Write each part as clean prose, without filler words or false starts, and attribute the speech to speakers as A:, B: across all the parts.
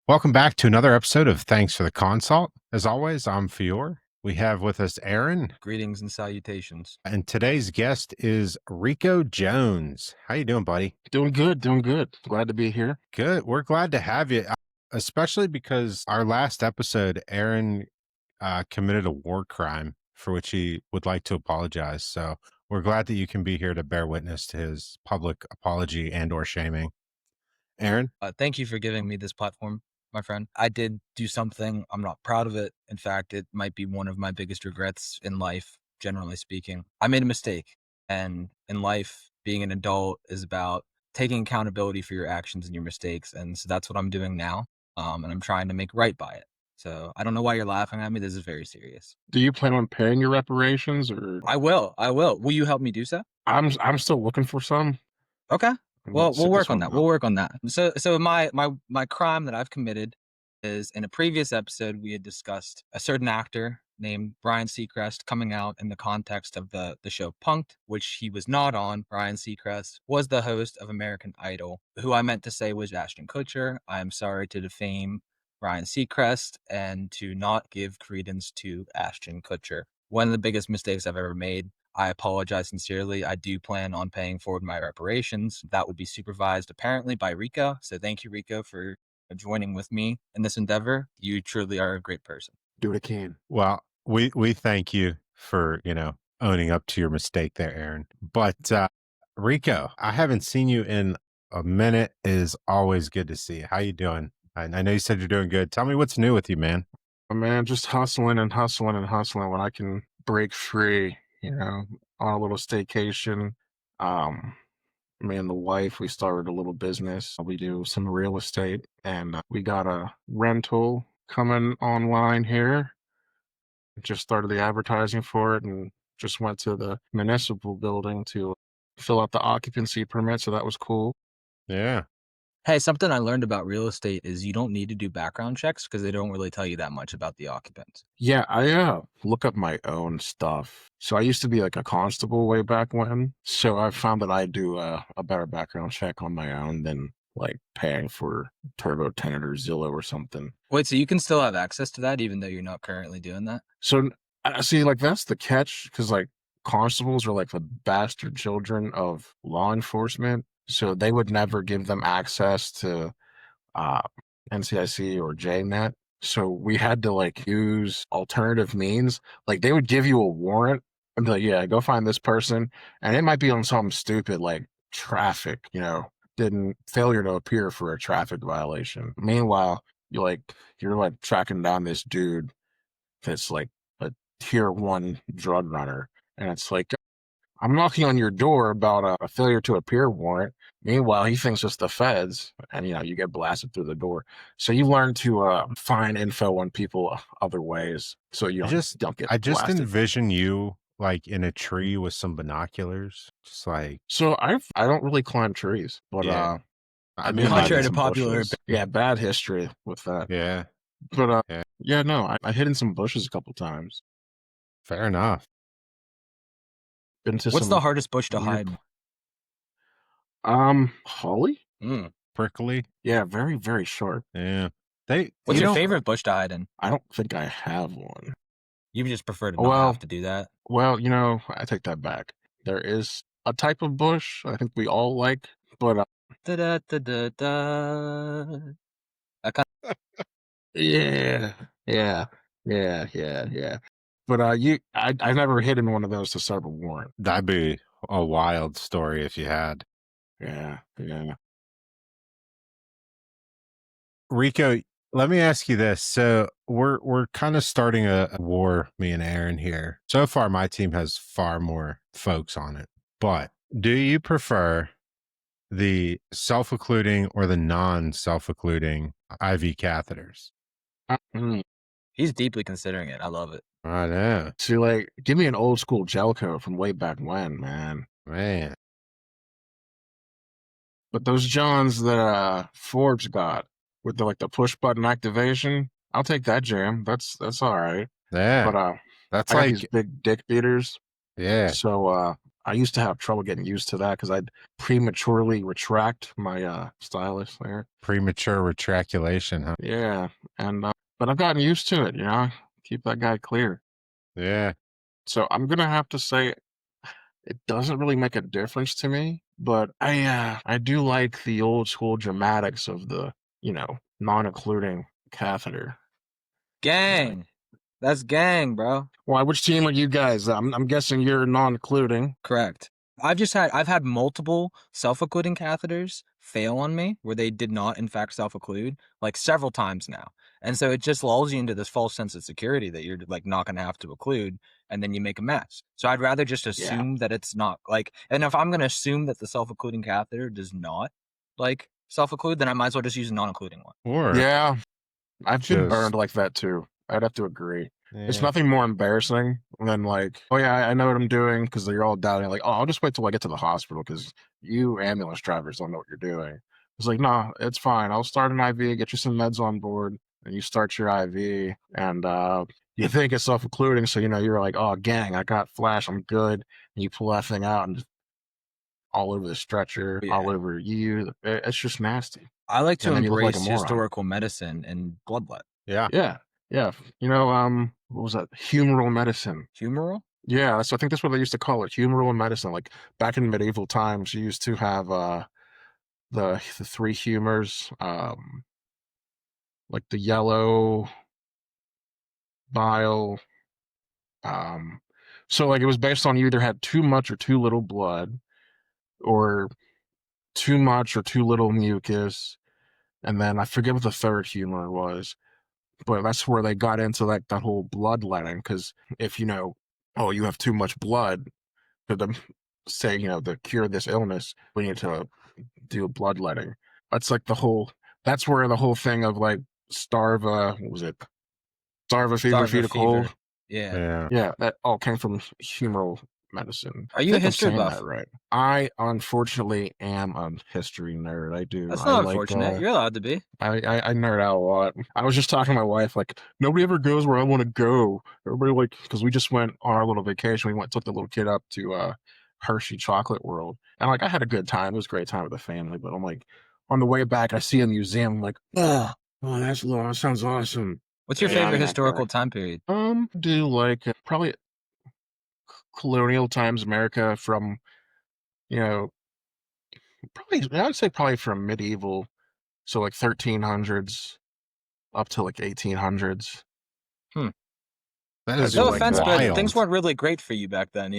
A: Welcome back to another episode of Thanks for the Consult. As always, I'm Fior. We have with us Aaron,
B: Greetings and salutations.
A: and today's guest is Rico Jones. How you doing, buddy?
C: Doing good, doing good. Glad to be here.
A: Good. We're glad to have you, especially because our last episode, Aaron committed a war crime for which he would like to apologize. So we're glad that you can be here to bear witness to his public apology and or shaming. Aaron?
B: Thank you for giving me this platform, my friend. I did do something. I'm not proud of it. In fact, it might be one of my biggest regrets in life, generally speaking. I made a mistake. And in life, being an adult is about taking accountability for your actions and your mistakes. And so that's what I'm doing now. And I'm trying to make right by it. So I don't know why you're laughing at me. This is very serious.
C: Do you plan on paying your reparations, or
B: I will. Will you help me do so?
C: I'm still looking for some.
B: Okay. Well,
C: Sit
B: we'll
C: this
B: work on
C: one
B: that.
C: out.
B: We'll work on that. So my crime that I've committed is, in a previous episode, we had discussed a certain actor named Ryan Seacrest coming out in the context of the show Punk'd, which he was not on. Ryan Seacrest was the host of American Idol, who I meant to say was Ashton Kutcher. I am sorry to defame Ryan Seacrest and to not give credence to Ashton Kutcher. One of the biggest mistakes I've ever made. I apologize sincerely. I do plan on paying forward my reparations. That would be supervised apparently by Rico. So thank you, Rico, for joining with me in this endeavor. You truly are a great person.
C: Do what I can.
A: Well, we thank you for, owning up to your mistake there, Aaron. But Rico, I haven't seen you in a minute. It is always good to see you. How you doing? I know you said you're doing good. Tell me what's new with you, man.
C: Man, just hustling and hustling and hustling when I can break free, on a little staycation. Me and the wife, we started a little business. We do some real estate, and we got a rental coming online here. Just started the advertising for it and just went to the municipal building to fill out the occupancy permit, so that was cool.
A: Yeah.
B: Hey, something I learned about real estate is you don't need to do background checks because they don't really tell you that much about the occupants.
C: Yeah, I look up my own stuff. So I used to be like a constable way back when. So I found that I do a better background check on my own than like paying for Turbo Tenant or Zillow or something.
B: Wait, so you can still have access to that even though you're not currently doing that?
C: So I see, like, that's the catch, because like constables are like the bastard children of law enforcement. So they would never give them access to uh, NCIC or JNet. So we had to like use alternative means. Like they would give you a warrant and be like, yeah, go find this person. And it might be on something stupid like traffic, didn't failure to appear for a traffic violation. Meanwhile, you're like tracking down this dude that's like a tier 1 drug runner. And it's like, I'm knocking on your door about a failure to appear warrant. Meanwhile, he thinks it's the feds, and you get blasted through the door. So you learn to find info on people other ways, so you don't get
A: I just
C: blasted.
A: envision you like in a tree with some binoculars, just like.
C: So I don't really climb trees, but
A: Yeah.
C: I
A: mean,
C: do hide
B: Contrary
C: in
B: to
C: some
B: popular
C: bushes. Yeah, bad history with that.
A: Yeah.
C: But
A: Yeah.
C: yeah, no, I hid in some bushes a couple times.
A: Fair enough.
C: Been to
B: What's
C: some
B: the hardest bush to
C: weird-
B: hide?
C: Holly?
A: Prickly.
C: Yeah, very, very sharp.
A: Yeah.
B: What's your favorite bush to hide in?
C: I don't think I have one.
B: You just prefer to not have to do that?
C: Well, I take that back. There is a type of bush I think we all like, but
B: Da-da-da-da-da.
C: yeah. But I never hid in one of those to serve a warrant.
A: That'd be a wild story if you had.
C: Yeah.
A: Rico, let me ask you this. So we're kind of starting a war, me and Aaron here. So far, my team has far more folks on it. But do you prefer the self-occluding or the non-self-occluding IV catheters?
B: He's deeply considering it. I love it.
A: I know.
C: See, like, give me an old school Jelco from way back when, man. But those Johns that Forbes got with the push button activation, I'll take that jam. That's all right.
A: Yeah.
C: But
A: that's
C: I got
A: like
C: these big dick beaters.
A: Yeah.
C: So I used to have trouble getting used to that because I'd prematurely retract my stylus there.
A: Premature retraculation, huh?
C: Yeah, and but I've gotten used to it. Keep that guy clear.
A: Yeah.
C: So I'm gonna have to say it doesn't really make a difference to me, but I do like the old school dramatics of the non-occluding catheter.
B: Gang. That's gang, bro.
C: Why? Which team are you guys? I'm guessing you're non-occluding.
B: Correct. I've had multiple self-occluding catheters fail on me where they did not in fact self-occlude like several times now. And so it just lulls you into this false sense of security that you're like not going to have to occlude, and then you make a mess. So I'd rather just assume that it's not like, and if I'm going to assume that the self-occluding catheter does not like self-occlude, then I might as well just use a non-occluding one.
A: Or
C: Yeah, I've been
A: just-
C: burned like that too. I'd have to agree. It's
A: yeah.
C: nothing more embarrassing than like, oh yeah, I know what I'm doing, because you're all doubting, like, oh, I'll just wait till I get to the hospital because you ambulance drivers don't know what you're doing. It's like, nah, it's fine. I'll start an IV, get you some meds on board, and you start your IV, and you think it's self-occluding, so you're like, oh, gang, I got flash, I'm good, and you pull that thing out and just all over the stretcher, all over you. It's just nasty.
B: I like to
C: And then you look like
B: embrace
C: a moron.
B: historical medicine and bloodlet.
A: Yeah.
C: Yeah. What was that? Humoral medicine.
B: Humoral?
C: Yeah, I think that's what they used to call it, humoral medicine. Like back in medieval times, you used to have the three humors, like the yellow, bile. So like it was based on you either had too much or too little blood, or too much or too little mucus, and then I forget what the third humor was. But that's where they got into like that whole bloodletting, because if oh, you have too much blood, to say, to cure this illness, we need to do bloodletting. That's like that's where the whole thing of like starva, what was it? Starva fever, feed a cold.
B: Yeah.
C: Yeah, that all came from humoral medicine.
B: Are you
C: I
B: a
C: think I'm
B: history
C: saying
B: buff?
C: that right. I unfortunately am a history nerd. I do.
B: That's
C: I
B: not
C: like,
B: unfortunate. You're allowed to be.
C: I nerd out a lot. I was just talking to my wife, like, nobody ever goes where I want to go. Everybody, like, because we just went on our little vacation. Took the little kid up to Hershey Chocolate World. And, like, I had a good time. It was a great time with the family. But I'm like, on the way back, I see a museum. I'm like, oh, that sounds awesome.
B: What's your favorite historical time period?
C: Do like probably colonial times America from, probably, I would say probably from medieval. So like 1300s up to like 1800s.
A: That is
B: No
C: like
B: offense, but
A: wild.
B: things weren't really great for you back then,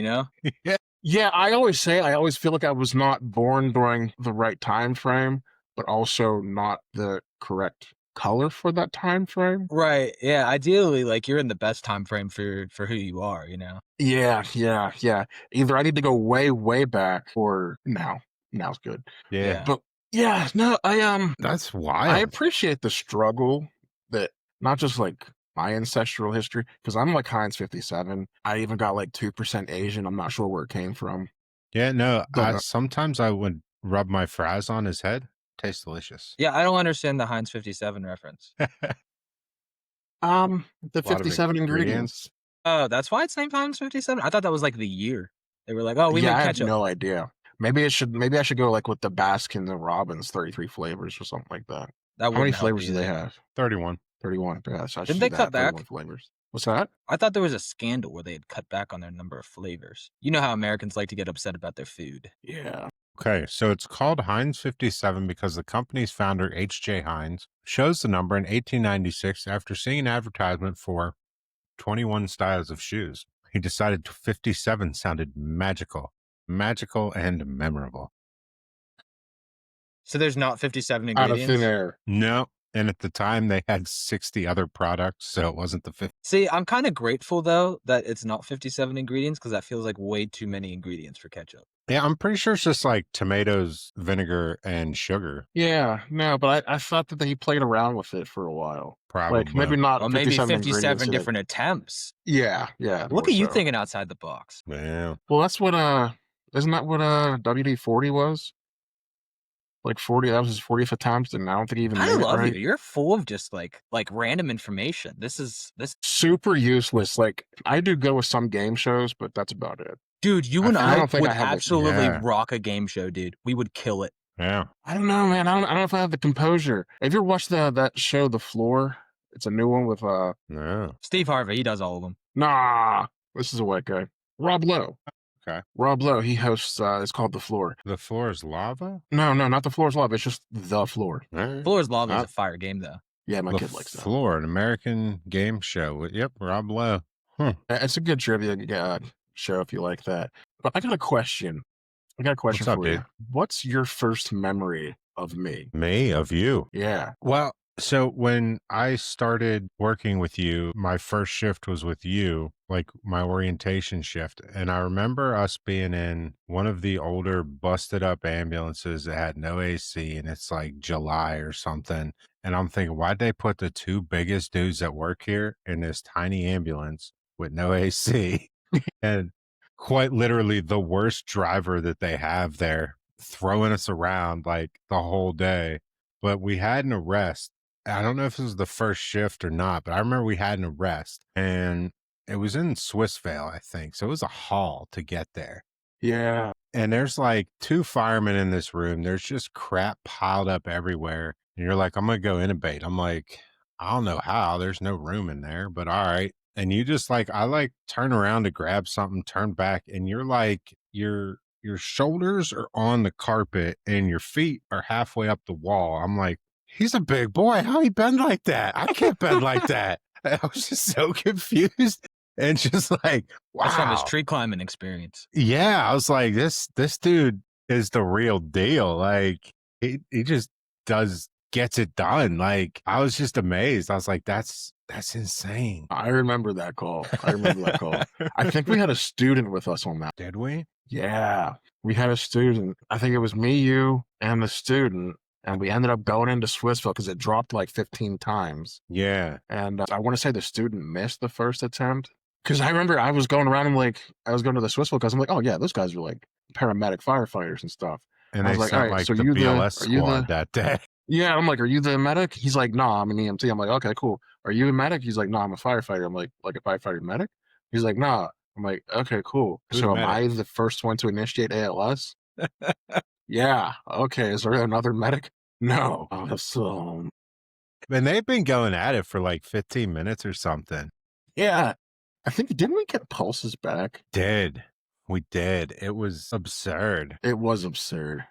C: Yeah, I always feel like I was not born during the right time frame, but also not the correct color for that time frame.
B: Right. Yeah. Ideally, like you're in the best time frame for who you are,
C: Yeah. Either I need to go way, way back, or now. Now's good.
A: Yeah.
C: But yeah, no,
A: That's
C: I
A: wild.
C: appreciate the struggle that not just like my ancestral history, because I'm like Heinz 57. I even got like 2% Asian. I'm not sure where it came from.
A: Yeah, no,
C: But,
A: sometimes I would rub my fries on his head. Tastes delicious.
B: Yeah. I don't understand the Heinz 57 reference.
C: the
A: of
C: 57 ingredients.
B: Oh, that's why it's named Heinz 57? I thought that was like the year. They were like, oh, we
C: Yeah,
B: make
C: I have
B: ketchup.
C: no idea. Maybe I should go like with the Baskin and Robbins 33 flavors or something like that.
B: That
C: How many
B: wouldn't help
C: flavors do they
B: either.
C: have?
A: 31.
C: 31. Yeah, so I should
B: Didn't
C: do
B: they
C: that,
B: cut back?
C: 31 flavors. What's that?
B: I thought there was a scandal where they had cut back on their number of flavors. You know how Americans like to get upset about their food.
C: Yeah.
A: Okay, so it's called Heinz 57 because the company's founder, H.J. Heinz, chose the number in 1896 after seeing an advertisement for 21 styles of shoes. He decided 57 sounded magical and memorable.
B: So there's not 57
C: Out of
B: ingredients?
C: thin air.
A: No, and at the time they had 60 other products, so it wasn't the 50.
B: See, I'm kind of grateful, though, that it's not 57 ingredients because that feels like way too many ingredients for ketchup.
A: Yeah, I'm pretty sure it's just like tomatoes, vinegar, and sugar.
C: Yeah, no, but I thought that he played around with it for a while.
A: Probably.
C: Like maybe not
B: Well, maybe
C: 57
B: 57
C: ingredients.
B: different attempts.
C: Yeah.
B: Look
C: more
B: at you
C: so.
B: thinking outside the box.
A: Yeah.
C: Well, that's what isn't that what WD-40 was? Like 40, that was his 40th attempt, and I don't think he even
B: I
C: made it
B: love
C: right.
B: you. You're full of just like random information. This
C: Super useless. Like I do go with some game shows, but that's about it.
B: Dude, you
A: I
B: and
A: feel
B: I
C: don't think
B: would
C: I have the-
B: absolutely
A: yeah.
B: rock a game show, dude. We would kill it.
A: Yeah.
C: I don't know, man. I don't know if I have the composure. Have you ever watched that show, The Floor? It's a new one with
A: No.
B: Steve Harvey, he does all of them.
C: nah. This is a white guy, Rob Lowe.
A: Okay.
C: Rob Lowe. He hosts. It's called The Floor.
A: The floor is lava?
C: No, not The Floor's Love. It's just The Floor.
A: All right.
B: Floor's Lava is
A: Uh,
B: a fire game, though.
C: Yeah, my
A: The
C: kid likes that.
A: Floor, an American game show. Yep, Rob Lowe. Huh.
C: It's a good trivia show if you like that. But I got a question.
A: What's up,
C: for you.
A: dude?
C: What's your first memory of me?
A: Me, of you.
C: Yeah.
A: Well, so when I started working with you, my first shift was with you, like my orientation shift. And I remember us being in one of the older busted up ambulances that had no AC, and it's like July or something. And I'm thinking, why'd they put the two biggest dudes that work here in this tiny ambulance with no AC? And quite literally the worst driver that they have there, throwing us around like the whole day. But we had an arrest. I don't know if it was the first shift or not, but I remember we had an arrest, and it was in Swissvale, I think. So it was a haul to get there.
C: Yeah.
A: And there's like two firemen in this room. There's just crap piled up everywhere. And you're like, I'm going to go intubate. I'm like, I don't know how. There's no room in there, but all right. And you just like, I like turn around to grab something, turn back, and you're like, your shoulders are on the carpet and your feet are halfway up the wall. I'm like, he's a big boy. How he bend like that? I can't bend like that. I was just so confused and just like, wow.
B: That's from his tree climbing experience.
A: Yeah, I was like, this dude is the real deal. Like he just gets it done. Like I was just amazed. I was like, that's insane.
C: I remember that call. I think we had a student with us on that.
A: Did we?
C: Yeah. We had a student. I think it was me, you, and the student. And we ended up going into Swissville because it dropped like 15 times.
A: Yeah.
C: And I want to say the student missed the first attempt. Because I remember I was going around and like, I was going to the Swissville because I'm like, oh yeah, those guys are like paramedic firefighters and stuff.
A: And
C: I
A: they
C: was like,
A: sent
C: all right,
A: like
C: so
A: the
C: you
A: BLS
C: are you
A: squad that day.
C: Yeah, I'm like, are you the medic? He's like, no, I'm an EMT. I'm like, okay, cool. Are you a medic? He's like, no, I'm a firefighter. I'm like a firefighter medic? He's like, nah. I'm like, okay, cool.
A: Who's
C: So
A: the
C: am I
A: medic?
C: the first one to initiate ALS? Yeah. Okay. Is there another medic? No. So
A: And they've been going at it for like 15 minutes or something.
C: yeah. I think didn't we get pulses back?
A: We did. It was absurd.
C: It was absurd.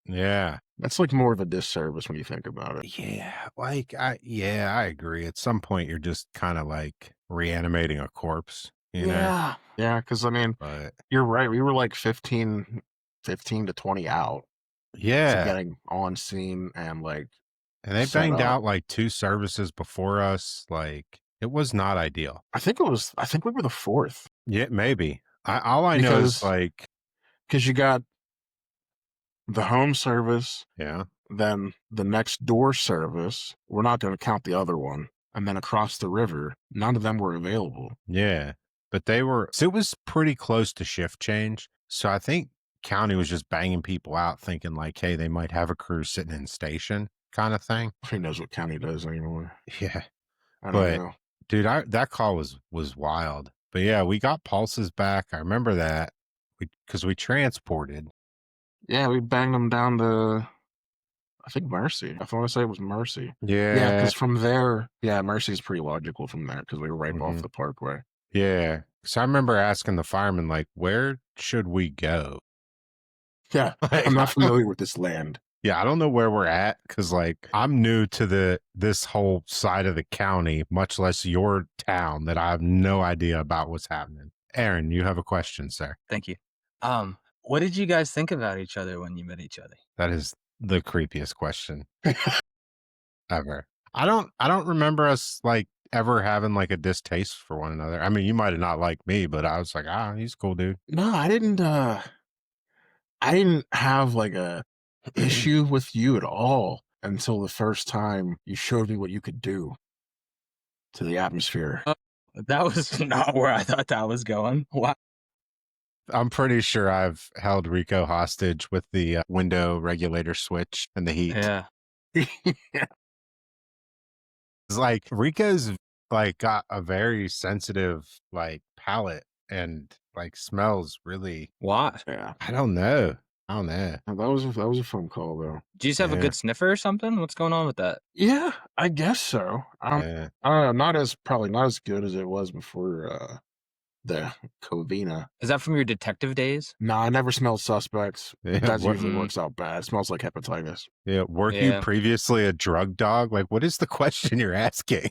A: Yeah.
C: That's like more of a disservice when you think about it.
A: Yeah. Like I agree. At some point you're just kind of like reanimating a corpse, you know?
C: Yeah, because I mean,
A: But
C: you're right. We were like 15 to 20 out to
A: yeah.
C: getting on scene and like
A: And they
C: set
A: banged
C: up.
A: out like two services before us. Like it was not ideal.
C: I think we were the fourth.
A: Yeah, maybe. All I know is
C: Because-
A: like,
C: Because you got the home service,
A: yeah.
C: then the next door service. We're not going to count the other one. And then across the river, none of them were available.
A: Yeah. But so it was pretty close to shift change. So I think county was just banging people out thinking like, hey, they might have a crew sitting in station kind of thing.
C: Who knows what county does anymore?
A: Yeah.
C: I don't
A: But-
C: know.
A: Dude, that call was wild. But yeah, we got pulses back. I remember that because we transported.
C: Yeah, we banged them down to, I think, Mercy. I want to say it was Mercy. Yeah,
A: Yeah.
C: because from there, Mercy's pretty logical from there because we were right off
A: Mhm.
C: the parkway.
A: Yeah. So I remember asking the fireman, like, where should we go?
C: Yeah,
A: Like,
C: I'm not familiar with this land.
A: Yeah, I don't know where we're at because, like, I'm new to this whole side of the county, much less your town, that I have no idea about what's happening. Aaron, you have a question, sir.
B: Thank you. What did you guys think about each other when you met each other?
A: That is the creepiest question ever. I don't remember us like ever having like a distaste for one another. I mean, you might have not liked me, but I was like, he's a cool dude.
C: No, I didn't have like a issue with you at all until the first time you showed me what you could do to the atmosphere.
B: That was not where I thought that was going. Wow.
A: I'm pretty sure I've held Rico hostage with the window regulator switch and the heat.
B: Yeah.
A: It's like Rico's like got a very sensitive like palate, and like smells really.
B: Why?
C: Yeah.
A: I don't know. I don't know.
C: That was a phone call though.
B: Do you just have a
A: Yeah.
B: good sniffer or something? What's going on with that?
C: Yeah, I guess so.
A: Yeah.
C: I don't know, probably not as good as it was before the Covina.
B: Is that from your detective days?
C: No, I never smelled suspects.
A: Yeah,
C: That
A: what-
C: usually works out bad. It smells like hepatitis.
A: Yeah. Were you
B: Yeah.
A: previously a drug dog? Like, what is the question you're asking?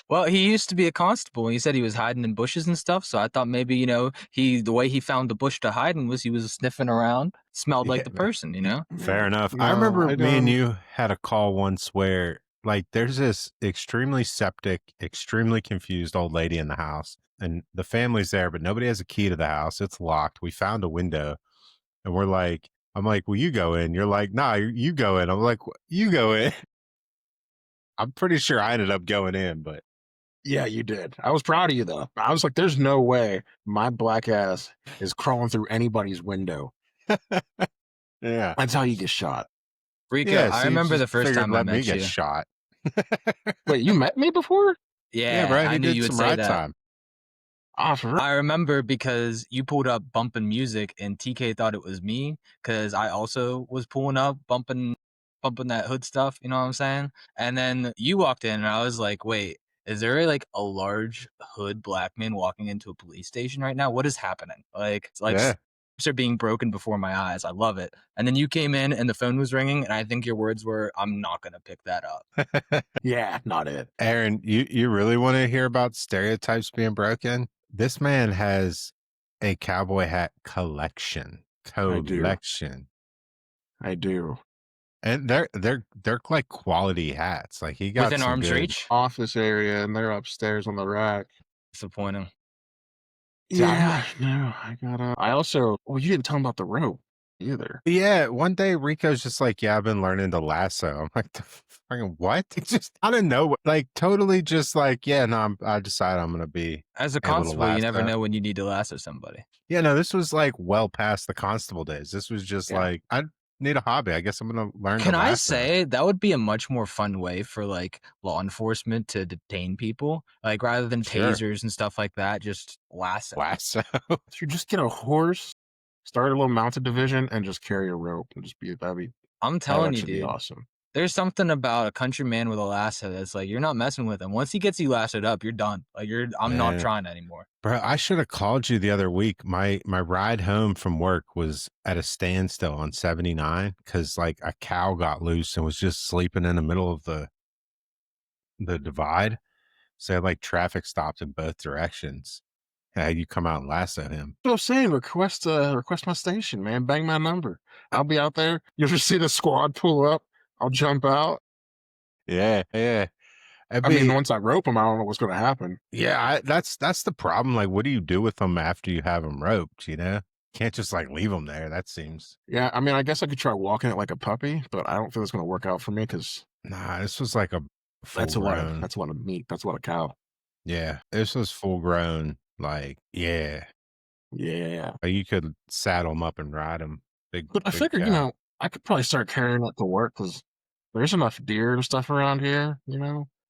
B: Well, he used to be a constable, and he said he was hiding in bushes and stuff. So I thought maybe, the way he found the bush to hide in was he was sniffing around, smelled like
A: Yeah,
B: the person,
A: Fair enough.
C: No,
A: I remember
C: I
A: me and
C: don't-
A: you had a call once where like there's this extremely septic, extremely confused old lady in the house, and the family's there, but nobody has a key to the house. It's locked. We found a window, and we're like, I'm like, "Will you go in?" You're like, "Nah, you go in." I'm like, "You go in." I'm pretty sure I ended up going in, but
C: Yeah, you did. I was proud of you though. I was like, there's no way my black ass is crawling through anybody's window.
A: yeah,
C: That's how you get shot.
B: Rico,
A: yeah.
B: I
A: So you
B: remember the
A: just
B: first
A: figured
B: time I
A: let me
B: met
A: get
B: you.
A: shot.
C: Wait, you met me before?
A: Yeah, bro.
B: I
A: He
B: knew
A: did
B: you would
A: some
B: say
A: ride
B: that.
A: time.
C: Ah, for real?
B: I remember because you pulled up bumping music, and TK thought it was me because I also was pulling up bumping that hood stuff. You know what I'm saying? And then you walked in, and I was like, "Wait, is there like a large hood black man walking into a police station right now? What is happening? It's like
A: Yeah.
B: steps are being broken before my eyes. I love it." And then you came in, and the phone was ringing, and I think your words were, "I'm not gonna pick that up."
C: Yeah, not it.
A: Aaron, you really want to hear about stereotypes being broken? This man has a cowboy hat collection.
C: I do.
A: Collection.
C: I do.
A: And they're like quality hats. Like he got
B: Within
A: some
B: arm's
A: good.
B: reach.
C: Office area, and they're upstairs on the rack.
B: Disappointing.
C: Yeah, no, I gotta. I also. Well, you didn't tell him about the rope either.
A: Yeah, one day Rico's just like, "Yeah, I've been learning to lasso." I'm like, "The fucking what?" It's just I don't know, like totally just like, "Yeah, no, I decided I'm gonna be
B: As a
A: able to
B: constable, you never
A: lasso."
B: know when you need to lasso somebody.
A: Yeah, no, this was like well past the constable days. This was just
C: Yeah.
A: like I need a hobby. I guess I'm gonna learn
B: Can
A: to
B: I
A: lasso.
B: say that would be a much more fun way for like law enforcement to detain people? Like rather than
A: Sure.
B: tasers and stuff like that, just lasso.
A: Lasso.
C: So you just get a horse, start a little mounted division, and just carry a rope, and just be
B: I'm
C: that
B: telling
C: would
B: you,
C: actually be
B: dude.
C: awesome.
B: There's something about a country man with a lasso that's like you're not messing with him. Once he gets you lassoed up, you're done. Like I'm not
A: Man.
B: trying anymore.
A: Bro, I should have called you the other week. My ride home from work was at a standstill on 79 because like a cow got loose and was just sleeping in the middle of the divide. So like traffic stopped in both directions. Had you come out and lasso him.
C: So I'm saying, request my station, man. Bang my number. I'll be out there. You'll just see the squad pull up. I'll jump out.
A: Yeah, yeah.
C: I mean, once I rope them, I don't know what's going to happen.
A: Yeah, that's the problem. Like, what do you do with them after you have them roped? You know, can't just like leave them there. That seems.
C: Yeah, I mean, I guess I could try walking it like a puppy, but I don't think it's going to work out for me because
A: Nah, this was like a full
C: that's a lot
A: grown.
C: of meat. That's a lot of cow.
A: Yeah, this was full grown. Like, yeah,
C: Yeah,
A: like, you could saddle them up and ride them. Big,
C: but I
A: big
C: figured,
A: cow.
C: I could probably start carrying it to work because there's enough deer and stuff around here,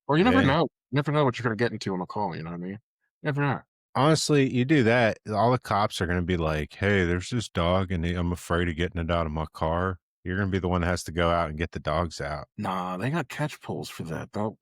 C: Or you never
A: Yeah.
C: know. You never know what you're going to get into on a call. You know what I mean? You never know.
A: Honestly, you do that, all the cops are going to be like, "Hey, there's this dog, and I'm afraid of getting it out of my car." You're going to be the one that has to go out and get the dogs out.
C: Nah, they got catch poles for that though.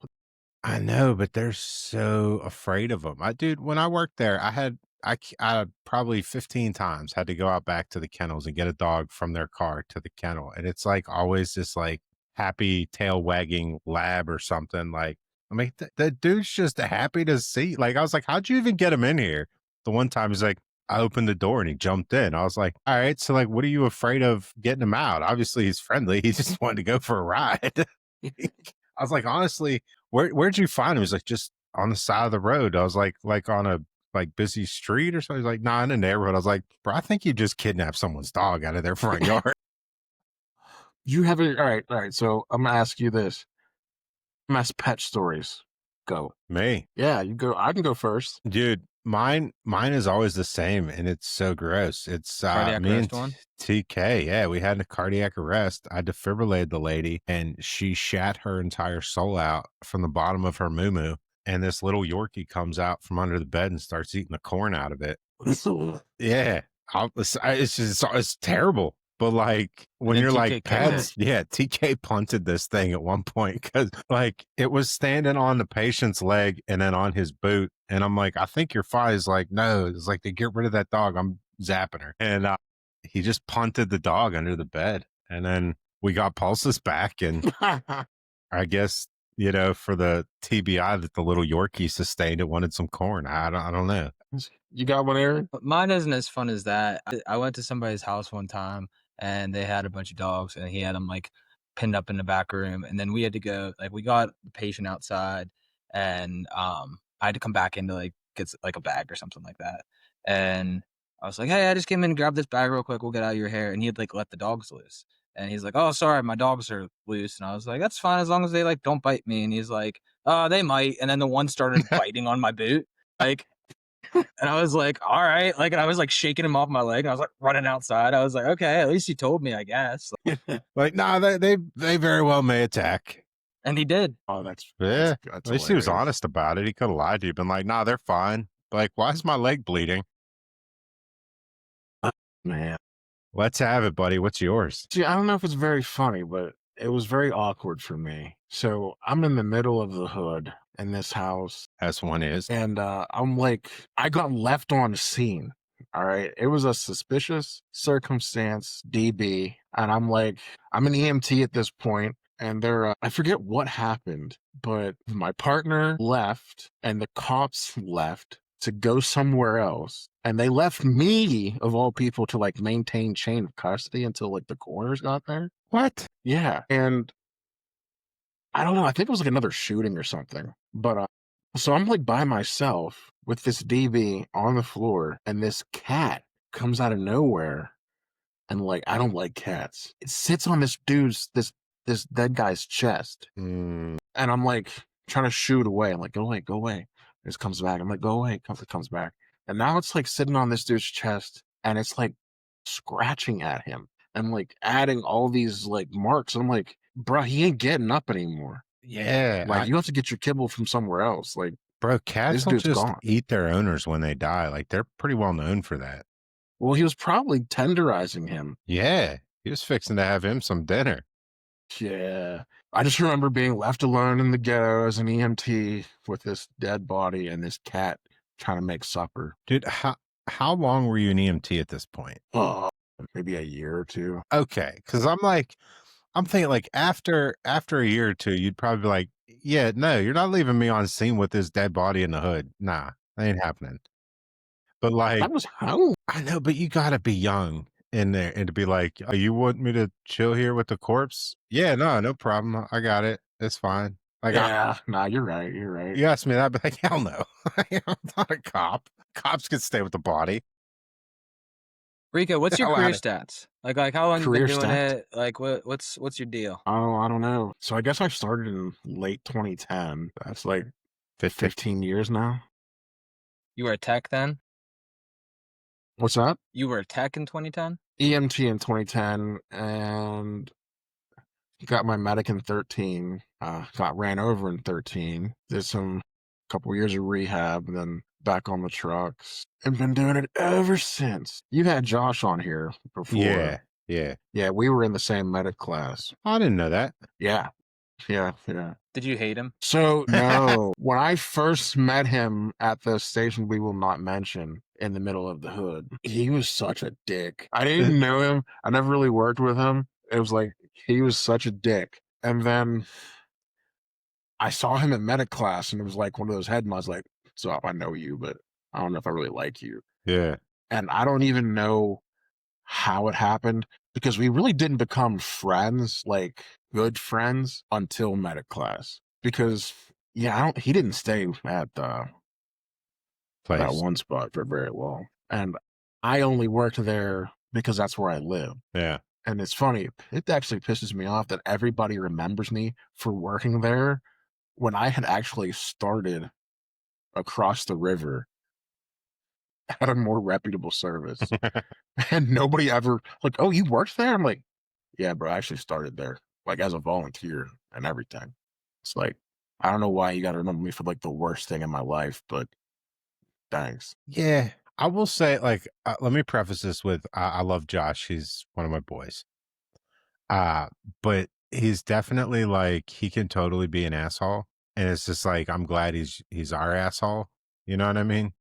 A: I know, but they're so afraid of them. Dude, when I worked there, I probably 15 times had to go out back to the kennels and get a dog from their car to the kennel. And it's like always this like happy tail wagging lab or something. Like, I mean, the dude's just happy to see. Like, I was like, how'd you even get him in here? The one time he's like, I opened the door and he jumped in. I was like, all right, so like, what are you afraid of getting him out? Obviously, he's friendly. He just wanted to go for a ride. I was like, honestly, where'd you find him? He's like, just on the side of the road. I was like on a like busy street or something. He's like, nah, in the neighborhood. I was like, bro, I think you just kidnapped someone's dog out of their front yard.
C: You have it. All right. So I'm gonna ask you this: mass pet stories. Go.
A: Me,
C: Yeah, you go. I can go first.
A: dude. Mine is always the same, and it's so gross. It's
B: Cardiac
A: me
B: arrest
A: and
B: one?
A: TK. Yeah, we had a cardiac arrest. I defibrillated the lady, and she shat her entire soul out from the bottom of her moo. And this little Yorkie comes out from under the bed and starts eating the corn out of it. Yeah, it's terrible. But like when
B: then
A: you're
B: TK
A: like
B: killed it.
A: pets, yeah, TK punted this thing at one point because like it was standing on the patient's leg and then on his boot, and I'm like, I think you're fine. He's like, no, it's like they get rid of that dog. I'm zapping her, and he just punted the dog under the bed, and then we got Pulses back, and I guess for the TBI that the little Yorkie sustained, it wanted some corn. I don't know.
C: You got one, Aaron?
B: But mine isn't as fun as that. I went to somebody's house one time and they had a bunch of dogs and he had them like pinned up in the back room. And then we had to go, like, we got the patient outside and I had to come back in to like get like a bag or something like that. And I was like, hey, I just came in and grabbed this bag real quick. We'll get out of your hair. And he had like let the dogs loose. And he's like, oh, sorry, my dogs are loose. And I was like, that's fine as long as they like don't bite me. And he's like, they might. And then the one started biting on my boot. Like, and I was like, all right. Like, and I was like shaking him off my leg. And I was like running outside. I was like, okay, at least he told me, I guess.
A: Like, nah, they very well may attack.
B: And he did.
C: Oh, that's
A: Yeah.
C: that's
A: At least he was
C: hilarious.
A: honest about it. He could have lied to you, been like, nah, they're fine. Like, why is my leg bleeding?
C: Man.
A: Let's have it, buddy. What's yours?
C: See, I don't know if it's very funny, but it was very awkward for me. So I'm in the middle of the hood in this house,
A: As one is.
C: and I'm like, I got left on scene. All right. It was a suspicious circumstance, DB. And I'm like, I'm an EMT at this point, and I forget what happened, but my partner left and the cops left to go somewhere else. And they left me, of all people, to like maintain chain of custody until like the coroners got there.
A: What?
C: Yeah. And I don't know. I think it was like another shooting or something. But so I'm like by myself with this DB on the floor, and this cat comes out of nowhere. And like, I don't like cats. It sits on this this dead guy's chest.
A: Mm,
C: And I'm like trying to shoo it away. I'm like, go away, go away. It just comes back. I'm like, go away. It comes back. And now it's like sitting on this dude's chest and it's like scratching at him and like adding all these like marks. And I'm like, bro, he ain't getting up anymore.
A: yeah.
C: Like, you have to get your kibble from somewhere else. Like,
A: Bro, cats
C: this
A: will
C: dude's
A: just
C: gone.
A: eat their owners when they die. Like, they're pretty well known for that.
C: Well, he was probably tenderizing him.
A: Yeah. He was fixing to have him some dinner.
C: Yeah. I just remember being left alone in the ghetto as an EMT with this dead body and this cat trying to make supper.
A: Dude, how long were you an EMT at this point?
C: Oh, maybe a year or two.
A: Okay. Because I'm thinking like after a year or two, you'd probably be like, yeah, no, you're not leaving me on scene with this dead body in the hood. Nah, that ain't happening. But like,
C: I was how?
A: I know, but you gotta be young in there and to be like, oh, you want me to chill here with the corpse? Yeah, no problem. I got it. It's fine. Like,
C: Yeah, nah, you're right. You're right.
A: you asked me that, I'd be like, hell no. I'm not a cop. Cops can stay with the body.
B: Rico, what's your
A: Hell
B: career
A: outta-
B: stats? Like how long you
C: Career
B: been doing
C: stats?
B: it? Like what's your deal?
C: Oh, I don't know. So I guess I started in late 2010. That's like 15 years now.
B: You were a tech then?
C: What's that?
B: You were a tech in 2010?
C: EMT in 2010 and got my medic in 13. Got ran over in 13. Did some couple years of rehab and then back on the trucks and been doing it ever since. You had Josh on here before.
A: Yeah.
C: Yeah, we were in the same medic class.
A: I didn't know that.
C: Yeah.
B: Did you hate him?
C: So, no, when I first met him at the station we will not mention in the middle of the hood, he was such a dick. I didn't know him. I never really worked with him. It was like, he was such a dick. And then I saw him in medic class and it was like one of those head nods, like, so I know you, but I don't know if I really like you.
A: Yeah.
C: And I don't even know how it happened because we really didn't become friends, like good friends, until medic class. Because he didn't stay at that
A: Place.
C: one spot for very long, and I only worked there because that's where I live.
A: Yeah.
C: And it's funny, it actually pisses me off that everybody remembers me for working there when I had actually started across the river at a more reputable service. And nobody ever like, oh, you worked there? I'm like, yeah, bro, I actually started there, like as a volunteer and everything. It's like, I don't know why you got to remember me for like the worst thing in my life, but thanks.
A: Yeah. I will say, like, let me preface this with I love Josh. He's one of my boys. Uh, but he's definitely like he can totally be an asshole. And it's just like I'm glad he's our asshole. You know what I mean?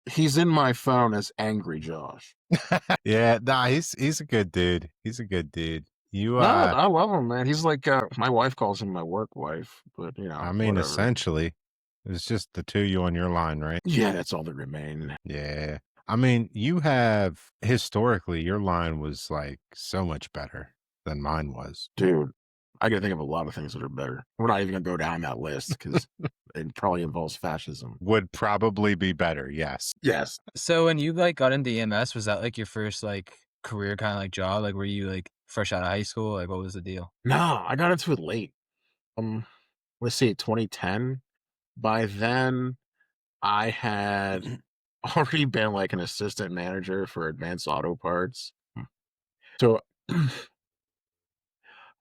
C: He's in my phone as Angry Josh.
A: Yeah, nah, he's a good dude. He's a good dude. You
C: No, I love him, man. He's like my wife calls him my work wife, but
A: I mean
C: whatever.
A: essentially it's just the two you on your line, right?
C: Yeah, that's all that remain.
A: Yeah. I mean, you have historically your line was like so much better than mine was.
C: Dude, I gotta think of a lot of things that are better. We're not even gonna go down that list because it probably involves fascism.
A: Would probably be better, yes.
C: Yes.
B: So when you like got into EMS, was that like your first like career kind of like job? Like were you like fresh out of high school? Like what was the deal?
C: No, I got into it late. Um, let's see, 2010. By then, I had already been like an assistant manager for Advanced Auto Parts. So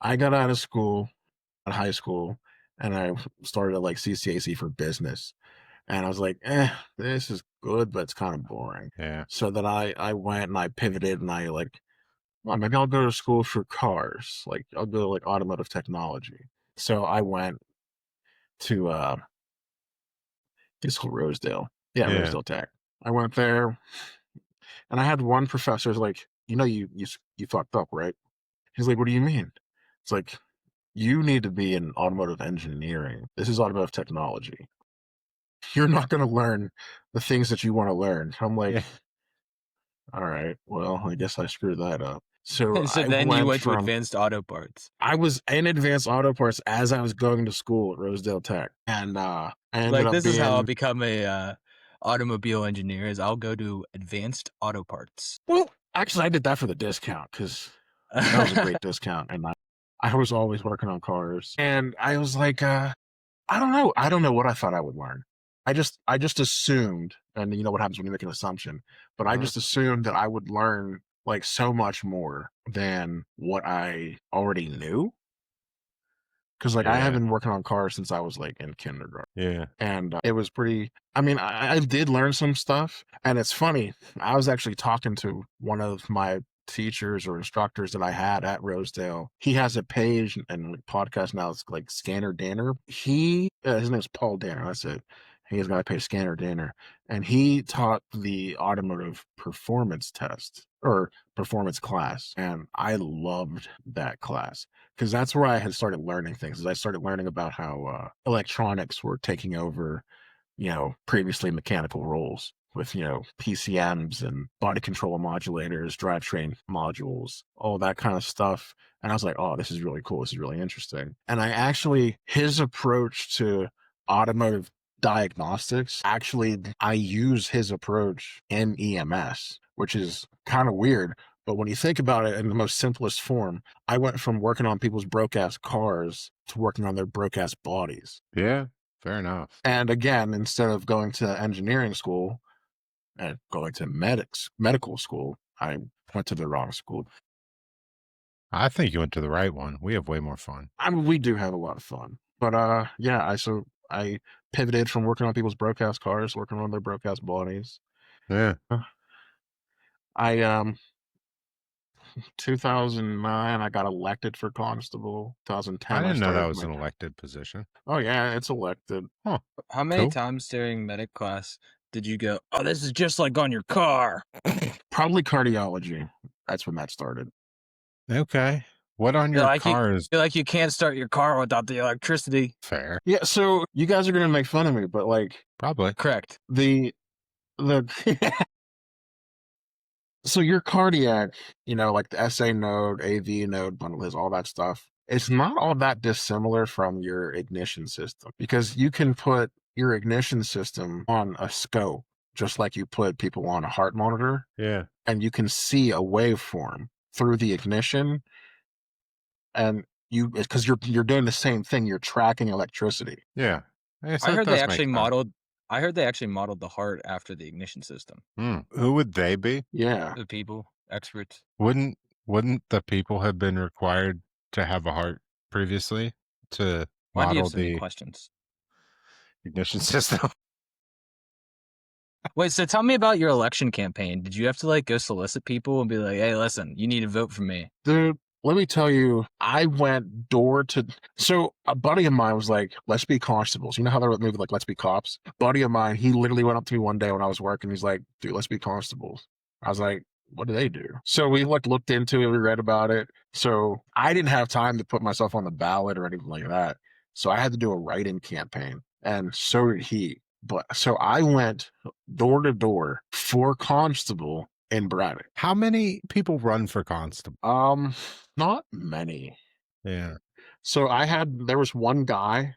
C: I got out of school, at high school, and I started at like CCAC for business. And I was like, this is good, but it's kind of boring.
A: Yeah.
C: So then I went and I pivoted and I like, well, maybe I'll go to school for cars. Like I'll go to like automotive technology. So I went to it's called Rosedale. Yeah,
A: Yeah.
C: Rosedale Tech. I went there and I had one professor who's like, you fucked up, right? He's like, what do you mean? It's like, you need to be in automotive engineering. This is automotive technology. You're not going to learn the things that you want to learn. I'm
A: Yeah.
C: like, all right, well, I guess I screwed that up. So
B: And so
C: I
B: then you
C: went
B: went to
C: from,
B: advanced auto parts.
C: I was in advanced auto parts as I was going to school at Rosedale Tech. And I ended
B: Like
C: up
B: this is how I'll
C: being,
B: become a automobile engineer is I'll go to advanced auto parts.
C: well, actually, I did that for the discount because that was a great discount. And I was always working on cars. And I was like, I don't know. I don't know what I thought I would learn. I just assumed, and you know what happens when you make an assumption, but I
A: Uh-huh.
C: just assumed that I would learn like so much more than what I already knew. Cause like I have
A: Yeah.
C: been working on cars since I was like in kindergarten.
A: Yeah.
C: And it was pretty, I mean, I did learn some stuff. And it's funny, I was actually talking to one of my teachers or instructors that I had at Rosedale. He has a page and like podcast now. It's like Scanner Danner. His name is Paul Danner. That's it. He's got a page, Scanner Danner. And he taught the automotive performance test or performance class. And I loved that class because that's where I had started learning things. Is I started learning about how electronics were taking over, previously mechanical roles with, PCMs and body control modulators, drivetrain modules, all that kind of stuff. And I was like, oh, this is really cool. This is really interesting. And his approach to automotive diagnostics, actually, I use his approach in EMS, which is kind of weird. But when you think about it in the most simplest form, I went from working on people's broke ass cars to working on their broke ass bodies.
A: Yeah. Fair enough.
C: And again, instead of going to engineering school and going to medical school, I went to the wrong school.
A: I think you went to the right one. We have way more fun.
C: I mean, we do have a lot of fun, but yeah, I pivoted from working on people's broke ass cars, working on their broke ass bodies.
A: Yeah.
C: Uh, I 2009, I got elected for constable.
A: I
C: 2010, I
A: didn't know that
C: started
A: was
C: my.
A: an elected position.
C: Oh yeah, it's elected.
A: Huh.
B: How many
A: Cool.
B: times during medic class did you go, "Oh, this is just like on your car"?
C: Probably cardiology. That's when that started.
A: Okay. What on
B: You're
A: your
B: like you
A: car is
B: you're like you can't start your car without the electricity.
A: fair?
C: Yeah, so you guys are gonna make fun of me, but like
A: Probably.
B: Correct.
C: the so your cardiac, like the SA node, AV node, bundle is all that stuff. It's not all that dissimilar from your ignition system because you can put your ignition system on a scope, just like you put people on a heart monitor,
A: Yeah.
C: and you can see a waveform through the ignition, and because you're doing the same thing, you're tracking electricity.
A: Yeah. I guess
B: I
A: that
B: heard they
A: does make
B: actually
A: sense.
B: modeled the heart after the ignition system.
A: Who would they be?
C: Yeah.
B: The people, experts.
A: Wouldn't the people have been required to have a heart previously to
B: Why do you have
A: model
B: so many
A: the
B: questions?
A: ignition system?
B: Wait, so tell me about your election campaign. Did you have to like go solicit people and be like, "Hey, listen, you need to vote for me"?
C: Dude, let me tell you, I went door to. So a buddy of mine was like, "Let's be constables." You know how they movie like "Let's be cops." A buddy of mine, he literally went up to me one day when I was working. He's like, "Dude, let's be constables." I was like, "What do they do?" So we like looked into it. We read about it. So I didn't have time to put myself on the ballot or anything like that. So I had to do a write-in campaign, and so did he. But so I went door to door for constable in Braddock.
A: How many people run for constable?
C: Not many.
A: Yeah.
C: So there was one guy.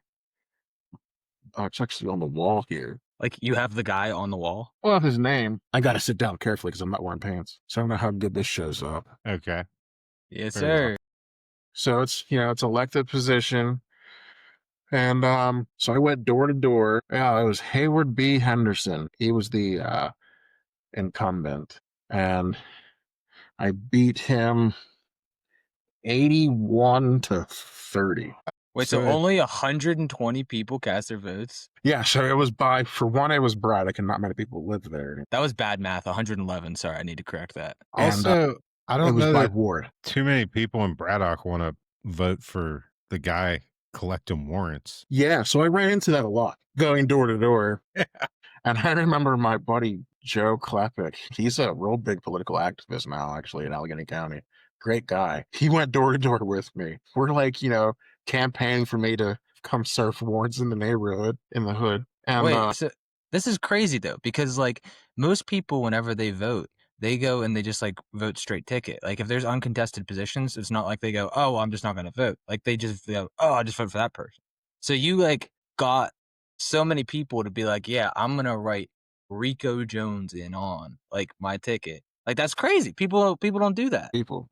C: It's actually on the wall here.
B: Like you have the guy on the wall.
C: Well, his name. I got to sit down carefully because I'm not wearing pants. So I don't know how good this shows up.
A: Okay.
B: Yes,
C: There you go.
B: sir.
C: So it's elected position. And so I went door to door. Yeah, it was Hayward B. Henderson. He was the incumbent. And I beat him 81-30.
B: Wait, so only 120 people cast their votes?
C: Yeah, so it was for one, it was Braddock, and not many people lived there.
B: That was bad math. 111. Sorry, I need to correct that.
A: Also, I
C: It
A: don't
C: was
A: know
C: by
A: that
C: ward.
A: too many people in Braddock want to vote for the guy collecting warrants.
C: Yeah, so I ran into that a lot, going door to door. And I remember my buddy Joe Klepek. He's a real big political activist now, actually, in Allegheny County. Great guy. He went door to door with me. We're like, campaigning for me to come serve warrants in the neighborhood, in the hood. And
B: Wait, so this is crazy though, because like most people, whenever they vote, they go and they just like vote straight ticket. Like if there's uncontested positions, it's not like they go, "Oh, well, I'm just not going to vote." Like they just go, "Oh, I just vote for that person." So you like got so many people to be like, "Yeah, I'm going to write Rico Jones in on like my ticket." Like that's crazy. People don't do that.
C: people.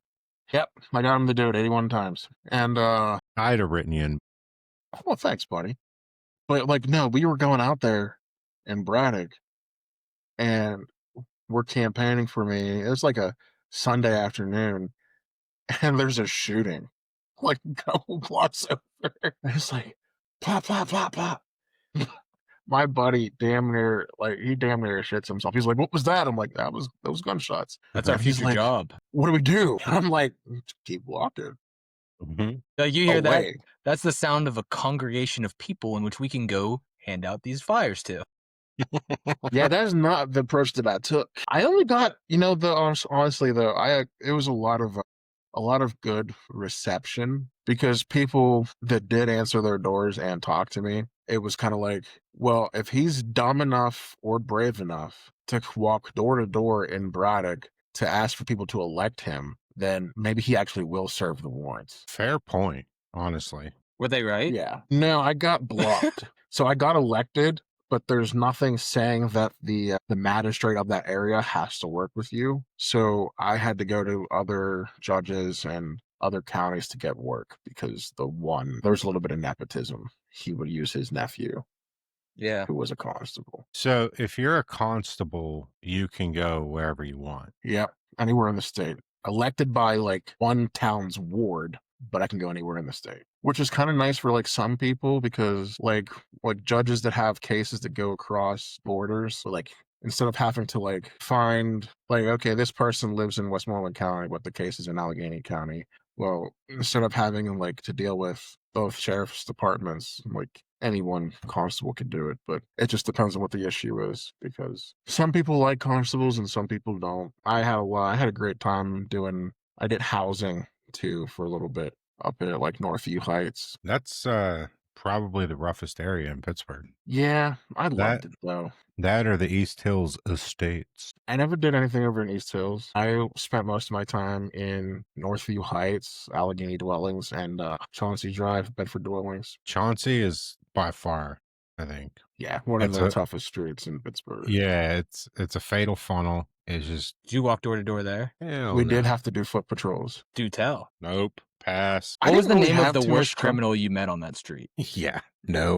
C: Yep, I got him to do it 81 times. And
A: I'd have written you in.
C: well, thanks, buddy. But like, no, we were going out there in Braddock, and we're campaigning for me. It was like a Sunday afternoon, and there's a shooting like a couple blocks over. It's like pop, pop, pop, pop. My buddy damn near shits himself. He's like, "What was that?" I'm like, those gunshots."
B: That's our
C: And he's
B: future
C: like,
B: job.
C: "What do we do?" And I'm like, "Keep walking
A: Mhm.
B: Like you hear that?
C: away."
B: That's the sound of a congregation of people in which we can go hand out these flyers to.
C: Yeah, that is not the approach that I took. I only got, honestly though, it was a lot of good reception because people that did answer their doors and talk to me, it was kind of like, well, if he's dumb enough or brave enough to walk door to door in Braddock to ask for people to elect him, then maybe he actually will serve the warrants.
A: Fair point, honestly.
B: Were they right?
C: Yeah. No, I got blocked. So I got elected, but there's nothing saying that the magistrate of that area has to work with you. So I had to go to other judges and other counties to get work because there was a little bit of nepotism. He would use his nephew,
B: Yeah.
C: who was a constable.
A: So if you're a constable, you can go wherever you want.
C: Yep, anywhere in the state. Elected by like one town's ward, but I can go anywhere in the state, which is kind of nice for like some people because like judges that have cases that go across borders, so, like instead of having to like find like, okay, this person lives in Westmoreland County, but the case is in Allegheny County. Well, instead of having like to deal with both sheriff's departments, like any one constable can do it, but it just depends on what the issue is because some people like constables and some people don't. I had a great time I did housing too for a little bit up at like Northview Heights.
A: That's probably the roughest area in Pittsburgh.
C: Yeah, I loved it though.
A: That or the East Hills Estates.
C: I never did anything over in East Hills. I spent most of my time in Northview Heights, Allegheny Dwellings, and Chauncey Drive, Bedford Dwellings.
A: Chauncey is by far, I think.
C: Yeah, one of the toughest streets in Pittsburgh.
A: Yeah, it's a fatal funnel. It's just
B: Did you walk door to door there?
C: we did have to do foot patrols.
B: Do tell.
A: Nope. Pass.
B: What was the
C: didn't really
B: name of
C: have
B: the
C: too much
B: worst criminal you met on that street?
A: Yeah. No.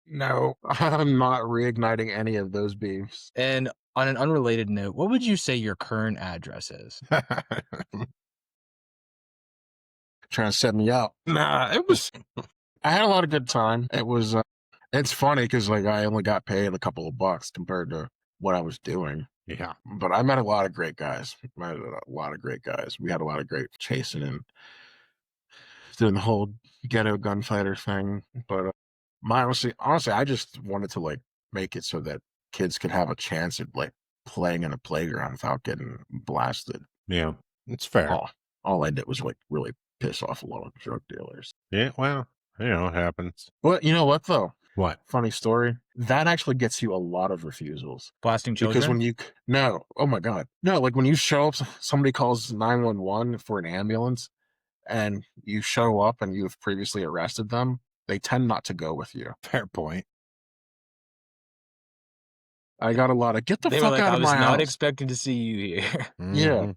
C: No, I'm not reigniting any of those beefs.
B: And on an unrelated note, what would you say your current address is?
C: Trying to set me up. Nah, it was. I had a lot of good time. It was. It's funny because like I only got paid a couple of bucks compared to what I was doing.
A: Yeah.
C: But I met a lot of great guys. I met a lot of great guys. We had a lot of great chasing and doing the whole ghetto gunfighter thing. But my honestly, I just wanted to like make it so that kids could have a chance at like playing in a playground without getting blasted.
A: Yeah. It's fair.
C: All I did was like really piss off a lot of drug dealers.
A: Yeah. Well, it happens.
C: But you know what though?
A: What?
C: Funny story. That actually gets you a lot of refusals.
B: Blasting children?
C: Because when no, oh my God. No, like when you show up, somebody calls 911 for an ambulance and you show up and you've previously arrested them, they tend not to go with you.
A: Fair point.
C: I got a lot of, get the
B: They were
C: fuck
B: like,
C: out
B: I
C: of
B: was
C: my
B: not
C: house.
B: expecting to see you here.
C: Yeah.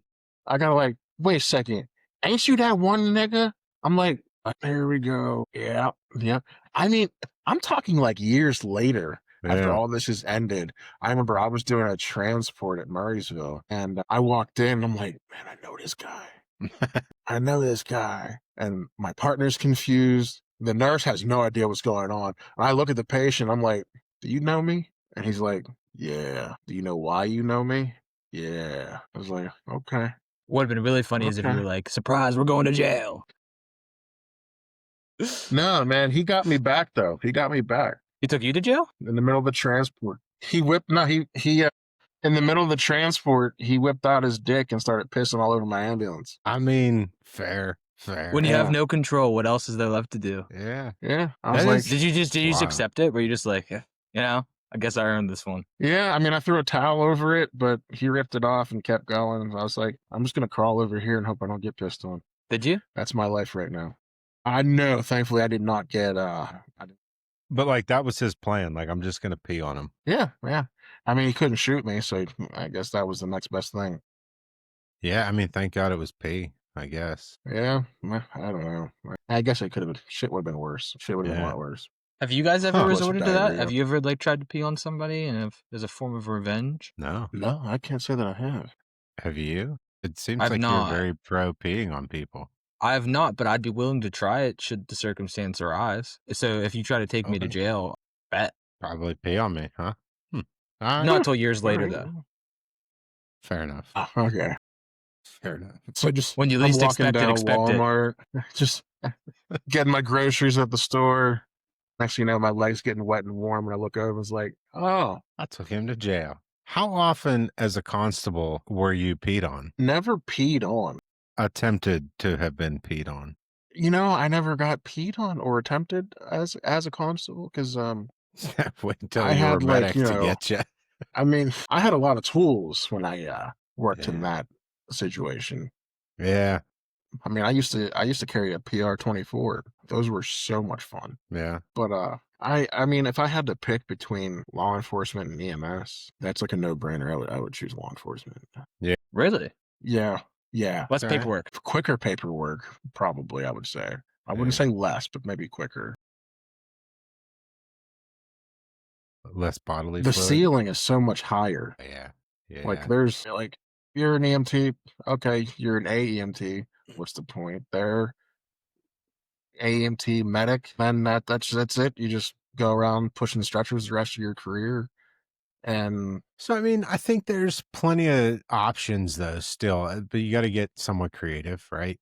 C: I got like, wait a second. Ain't you that one nigga? I'm like, there we go. Yeah. Yeah. I mean, I'm talking like years later after all this has ended. I remember I was doing a transport at Murraysville and I walked in. I'm like, man, I know this guy. I know this guy. And my partner's confused. The nurse has no idea what's going on. And I look at the patient. I'm like, do you know me? And he's like, yeah. Do you know why you know me? Yeah. I was like, okay.
B: What would have been really funny is if you were like, surprise, we're going to jail.
C: No, man, he got me back though. He got me back
B: He took you to jail?
C: in the middle of the transport. He in the middle of the transport, he whipped out his dick and started pissing all over my ambulance.
A: I mean, fair.
B: When you have no control, what else is there left to do?
A: Yeah.
C: Yeah. I was like,
B: did you just accept it? Were you just like, I guess I earned this one?
C: yeah, I mean, I threw a towel over it, but he ripped it off and kept going. I was like, I'm just going to crawl over here and hope I don't get pissed on.
B: Did you?
C: That's my life right now. I know. Thankfully, I did not get,
A: But like that was his plan. Like, I'm just going to pee on him.
C: Yeah. I mean, he couldn't shoot me, so I guess that was the next best thing.
A: Yeah. I mean, thank God it was pee, I guess.
C: Yeah. I don't know. I guess it could have shit would have been worse. Shit would have been a lot worse.
B: Have you guys ever resorted to that?
C: diarrhea.
B: Have you ever like tried to pee on somebody and as a form of revenge?
A: No.
C: No, I can't say that I have.
A: Have you? It seems
B: I've
A: like
B: not.
A: you're very pro peeing on people.
B: I have not, but I'd be willing to try it should the circumstance arise. So if you try to take me to jail, bet.
A: Probably pee on me, huh?
B: Not until years later, though.
A: Fair enough.
C: Okay.
A: Fair enough.
C: So just
B: when you
C: I'm
B: least
C: walking
B: expect it,
C: down
B: expect
C: Walmart, just getting my groceries at the store. Next thing you know, my legs getting wet and warm, and I look over and it's like, oh.
A: I took him to jail. How often as a constable were you peed on?
C: Never peed on.
A: Attempted to have been peed on.
C: You know, I never got peed on or attempted as a constable because
A: wait until
C: I
A: you
C: had
A: were medic to get you.
C: I mean, I had a lot of tools when I worked in that situation.
A: Yeah.
C: I mean, I used to carry a PR-24. Those were so much fun.
A: Yeah.
C: But I mean, if I had to pick between law enforcement and EMS, that's like a no-brainer. I would choose law enforcement.
A: Yeah.
B: Really?
C: Yeah.
B: Less paperwork.
C: Quicker paperwork, probably, I would say. I wouldn't say less, but maybe quicker.
A: Less bodily
C: The
A: fluid.
C: ceiling is so much higher.
A: Yeah.
C: Like there's like you're an EMT, okay, you're an AEMT. What's the point? They're AEMT medic, then that's it. You just go around pushing stretchers the rest of your career. And
A: so, I mean, I think there's plenty of options though still, but you got to get somewhat creative, right?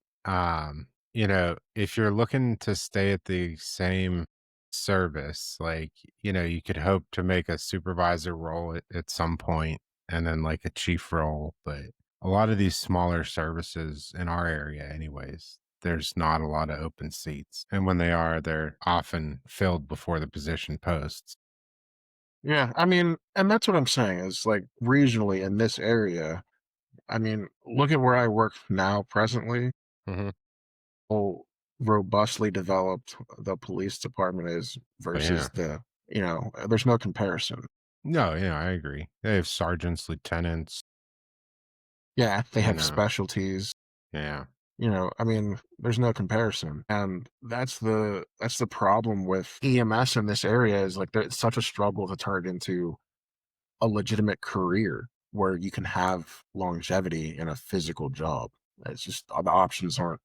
A: You know, if you're looking to stay at the same service, like, you know, you could hope to make a supervisor role at some point and then like a chief role. But a lot of these smaller services in our area anyways, there's not a lot of open seats. And when they are, they're often filled before the position posts.
C: Yeah, I mean, and that's what I'm saying is like regionally in this area, I mean, look at where I work now presently. How robustly developed the police department is versus there's no comparison.
A: No, yeah, I agree. They have sergeants, lieutenants.
C: Yeah, they have specialties.
A: Yeah.
C: You know, I mean, there's no comparison. And that's the problem with EMS in this area is like it's such a struggle to turn it into a legitimate career where you can have longevity in a physical job. It's just the options are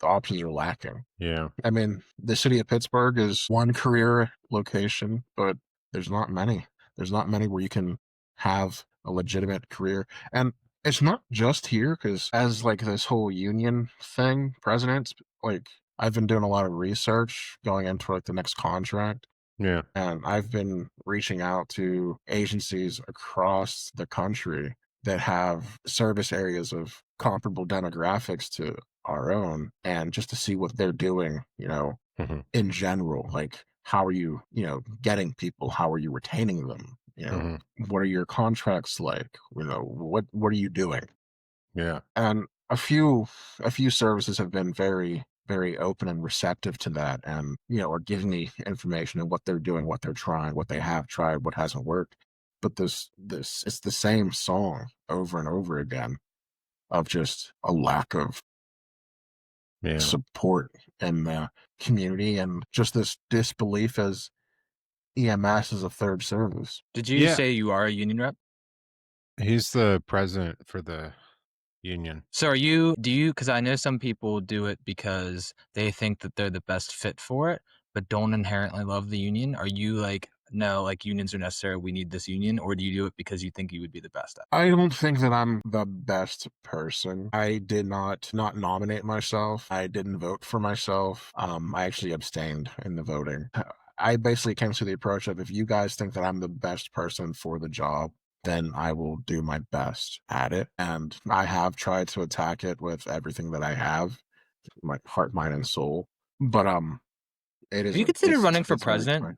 C: lacking.
A: Yeah.
C: I mean, the city of Pittsburgh is one career location, but there's not many. There's not many where you can have a legitimate career. And it's not just here, because as like this whole union thing, presidents, like I've been doing a lot of research going into like the next contract.
A: Yeah.
C: And I've been reaching out to agencies across the country that have service areas of comparable demographics to our own, and just to see what they're doing,
A: Hmm.
C: in general. Like, how are you, getting people? How are you retaining them?
A: Hmm.
C: What are your contracts like? What are you doing?
A: Yeah.
C: And a few services have been very, very open and receptive to that, and are giving me information on what they're doing, what they're trying, what they have tried, what hasn't worked. But this it's the same song over and over again, of just a lack of
A: Yeah.
C: support in the community, and just this disbelief as EMS is a third service.
B: Did you
A: Yeah.
B: say you are a union rep?
A: He's the president for the union.
B: So because I know some people do it because they think that they're the best fit for it, but don't inherently love the union. Are you like, no, like unions are necessary, we need this union, or do you do it because you think you would be the best at it?
C: I don't think that I'm the best person. I did not nominate myself. I didn't vote for myself. I actually abstained in the voting. I basically came to the approach of, if you guys think that I'm the best person for the job, then I will do my best at it. And I have tried to attack it with everything that I have, my heart, mind, and soul. But it
B: Have
C: is
B: you considered running for
C: it's very
B: president?
C: tight.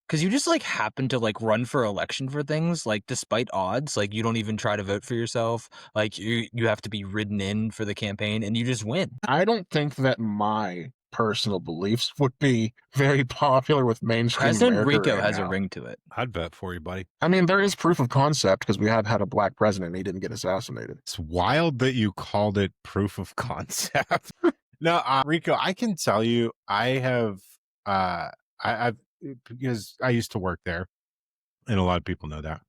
B: Because you just like happen to like run for election for things, like despite odds, like you don't even try to vote for yourself. Like you have to be ridden in for the campaign and you just win.
C: I don't think that my personal beliefs would be very popular with mainstream
B: President
C: America
B: Rico
C: right
B: has a
C: now.
B: ring to it.
A: I'd vote for you, buddy.
C: I mean, there is proof of concept, because we have had a black president and he didn't get assassinated.
A: It's wild that you called it proof of concept. No, Rico, I can tell you, I have, I've, because I used to work there, and a lot of people know that.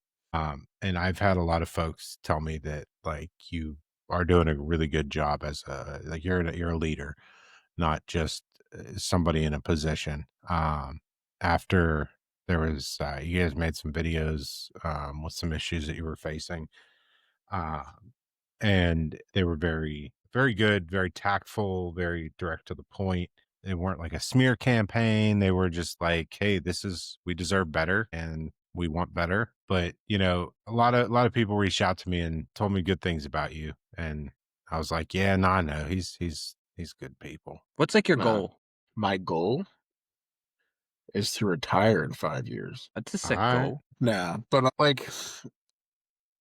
A: And I've had a lot of folks tell me that like you are doing a really good job as like you're a leader, not just somebody in a position. After there was, you guys made some videos with some issues that you were facing, um, and they were very, very good, very tactful, very direct to the point. They weren't like a smear campaign. They were just like, "Hey, we deserve better, and we want better." But a lot of people reached out to me and told me good things about you, and I was like, "Yeah, no, I know he's good people."
B: What's like your
C: Uh,
B: goal?
C: my goal is to retire in 5 years.
B: That's a
A: All
B: sick
A: right,
B: goal.
C: Nah, but like,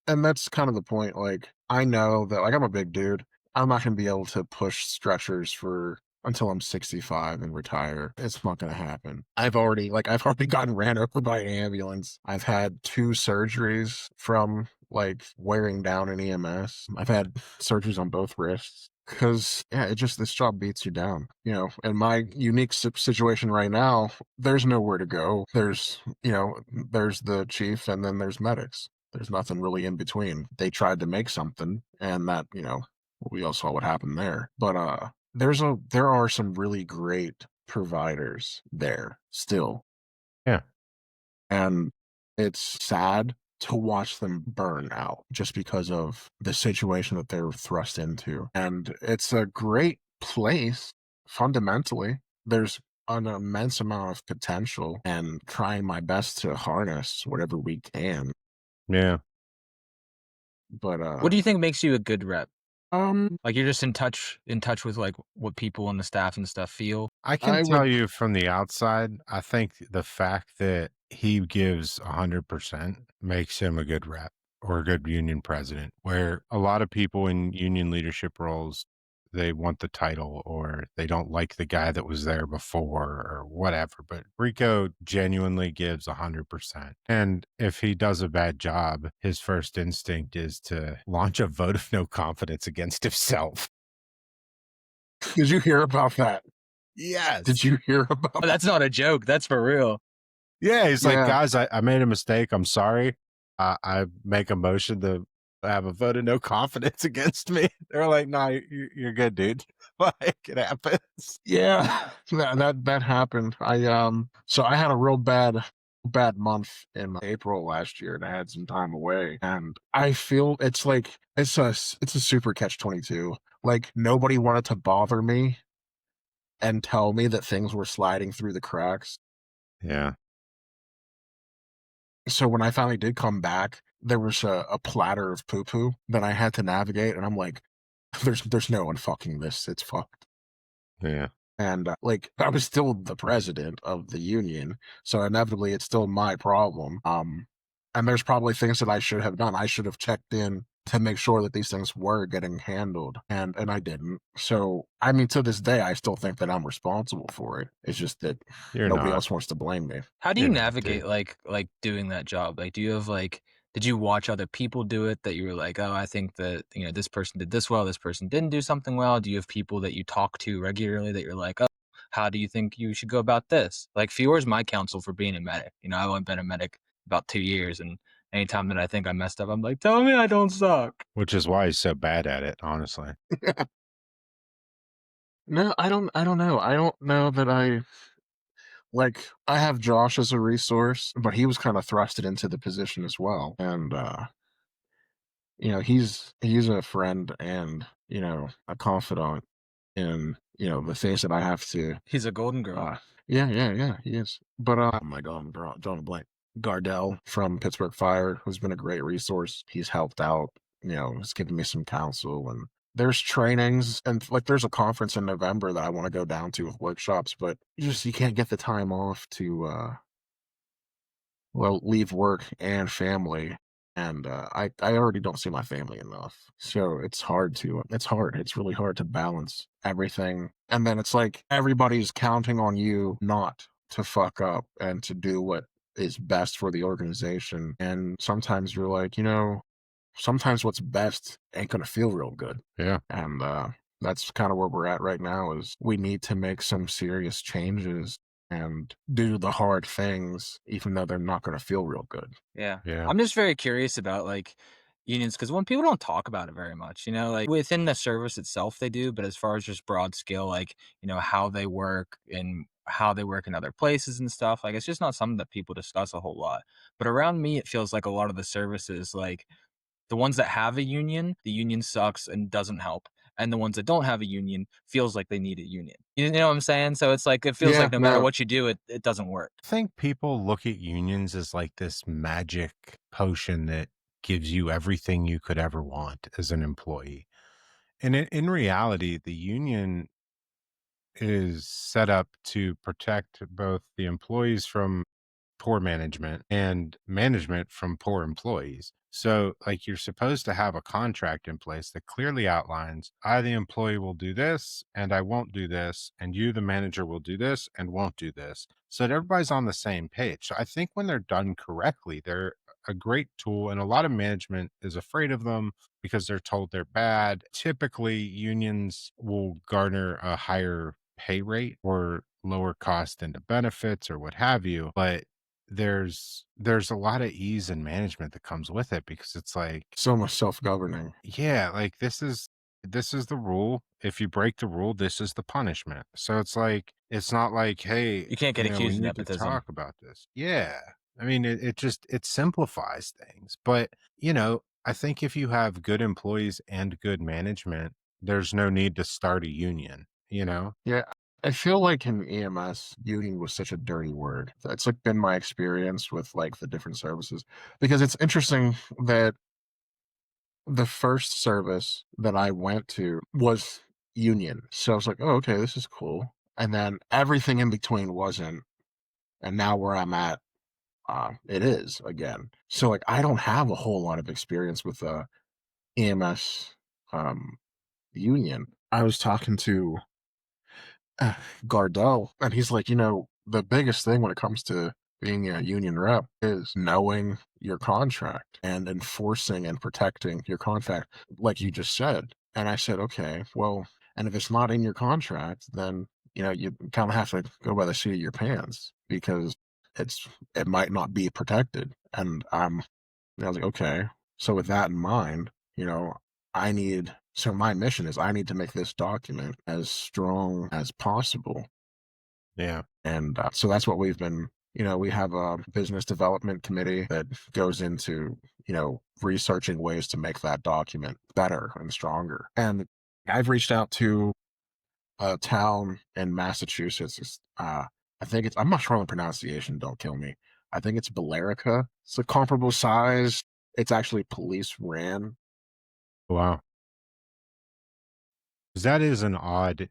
C: and that's kind of the point. Like, I know that, like, I'm a big dude. I'm not gonna be able to push stretchers for until I'm 65 and retire. It's not gonna happen. I've already gotten ran over by an ambulance. I've had 2 surgeries from like wearing down an EMS. I've had surgeries on both wrists. Cause yeah, this job beats you down. In my unique situation right now, there's nowhere to go. There's the chief, and then there's medics. There's nothing really in between. They tried to make something, and that, we all saw what happened there. But there are some really great providers there still,
A: yeah,
C: and it's sad to watch them burn out just because of the situation that they were thrust into. And it's a great place fundamentally. There's an immense amount of potential, and trying my best to harness whatever we can.
A: yeah.
C: But
B: What do you think makes you a good rep?
C: um
B: Like you're just in touch with like what people and the staff and stuff feel.
A: I can
C: I
A: tell
C: would
A: you from the outside, I think the fact that he gives 100% makes him a good rep or a good union president, where a lot of people in union leadership roles, they want the title or they don't like the guy that was there before or whatever. But Rico genuinely gives 100%. And if he does a bad job, his first instinct is to launch a vote of no confidence against himself.
C: Did you hear about that? Did
A: Yes.
C: you hear about
B: Oh, that's not a joke. That's for real.
A: Yeah, he's like,
C: Yeah.
A: guys, I made a mistake. I'm sorry. I make a motion to have a vote of no confidence against me. They're like, no, you're good, dude. Like it happens.
C: Yeah. That happened. So I had a real bad bad month in April last year, and I had some time away, and I feel it's like it's a super catch 22. Like nobody wanted to bother me and tell me that things were sliding through the cracks.
A: Yeah.
C: So when I finally did come back, there was a platter of poo poo that I had to navigate, and I'm like, there's no unfucking this. It's fucked.
A: Yeah.
C: And like I was still the president of the union, so inevitably it's still my problem. And there's probably things that I should have done. I should have checked in to make sure that these things were getting handled, and I didn't. So I mean, to this day, I still think that I'm responsible for it. It's just that
A: You're
C: nobody
A: not.
C: else wants to blame me.
B: How do you
A: You're not,
B: navigate
A: dude.
B: like doing that job? Like, do you have like did you watch other people do it that you were like, oh, I think that this person did this well, this person didn't do something well? Do you have people that you talk to regularly that you're like, oh, how do you think you should go about this? Like, Fior's my counsel for being a medic. I've only been a medic about 2 years, and anytime that I think I messed up, I'm like, tell me I don't suck.
A: Which is why he's so bad at it, honestly.
C: No, I don't know. I don't know that I have Josh as a resource, but he was kind of thrusted into the position as well. And he's a friend and, a confidant in, the things that I have to
B: He's a golden girl.
C: yeah, he is. But oh my god, I'm drawing a blank. Gardell from Pittsburgh Fire, who's been a great resource. He's helped out, has given me some counsel, and there's trainings and like there's a conference in November that I want to go down to with workshops, but you can't get the time off to leave work and family. And I already don't see my family enough. So it's hard. It's really hard to balance everything. And then it's like everybody's counting on you not to fuck up and to do what is best for the organization. And sometimes you're like, sometimes what's best ain't gonna feel real good.
A: Yeah.
C: And that's kind of where we're at right now is we need to make some serious changes and do the hard things, even though they're not going to feel real good.
B: Yeah.
A: Yeah.
B: I'm just very curious about like unions because when people don't talk about it very much, like within the service itself they do, but as far as just broad scale, like, how they work and how they work in other places and stuff, like it's just not something that people discuss a whole lot. But around me, it feels like a lot of the services, like the ones that have a union, the union sucks and doesn't help. And the ones that don't have a union feels like they need a union. You know what I'm saying? So it's like it feels
C: Yeah,
B: like no matter
C: no,
B: what you do, it doesn't work.
A: I think people look at unions as like this magic potion that gives you everything you could ever want as an employee. And in reality, the union is set up to protect both the employees from poor management and management from poor employees. So, like, you're supposed to have a contract in place that clearly outlines I, the employee, will do this and I won't do this, and you, the manager, will do this and won't do this, so that everybody's on the same page. So, I think when they're done correctly, they're a great tool, and a lot of management is afraid of them because they're told they're bad. Typically, unions will garner a higher pay rate or lower cost into benefits or what have you, but there's a lot of ease and management that comes with it because it's like,
C: so much self-governing.
A: yeah, like this is the rule. If you break the rule, this is the punishment. So it's like it's not like, hey,
B: You can't get
A: we
B: accused of
A: need to
B: nepotism.
A: talk about this. Yeah. I mean, it simplifies things. But, I think if you have good employees and good management, there's no need to start a union.
C: Yeah, I feel like in EMS, union was such a dirty word. That's like been my experience with like the different services because it's interesting that the first service that I went to was union. So I was like, oh, okay, this is cool. And then everything in between wasn't. And now where I'm at, it is again. So like I don't have a whole lot of experience with EMS um, union. I was talking to Gardell, and he's like, the biggest thing when it comes to being a union rep is knowing your contract and enforcing and protecting your contract, like you just said. And I said, okay, well, and if it's not in your contract, then you kind of have to go by the seat of your pants because it might not be protected. And I was like, okay. So with that in mind, so my mission is I need to make this document as strong as possible.
A: Yeah.
C: And so that's what we've been We have a business development committee that goes into, researching ways to make that document better and stronger. And I've reached out to a town in Massachusetts. I think I'm not sure on the pronunciation. Don't kill me. I think it's Billerica. It's a comparable size. It's actually police ran.
A: Wow. 'Cause that is an odd,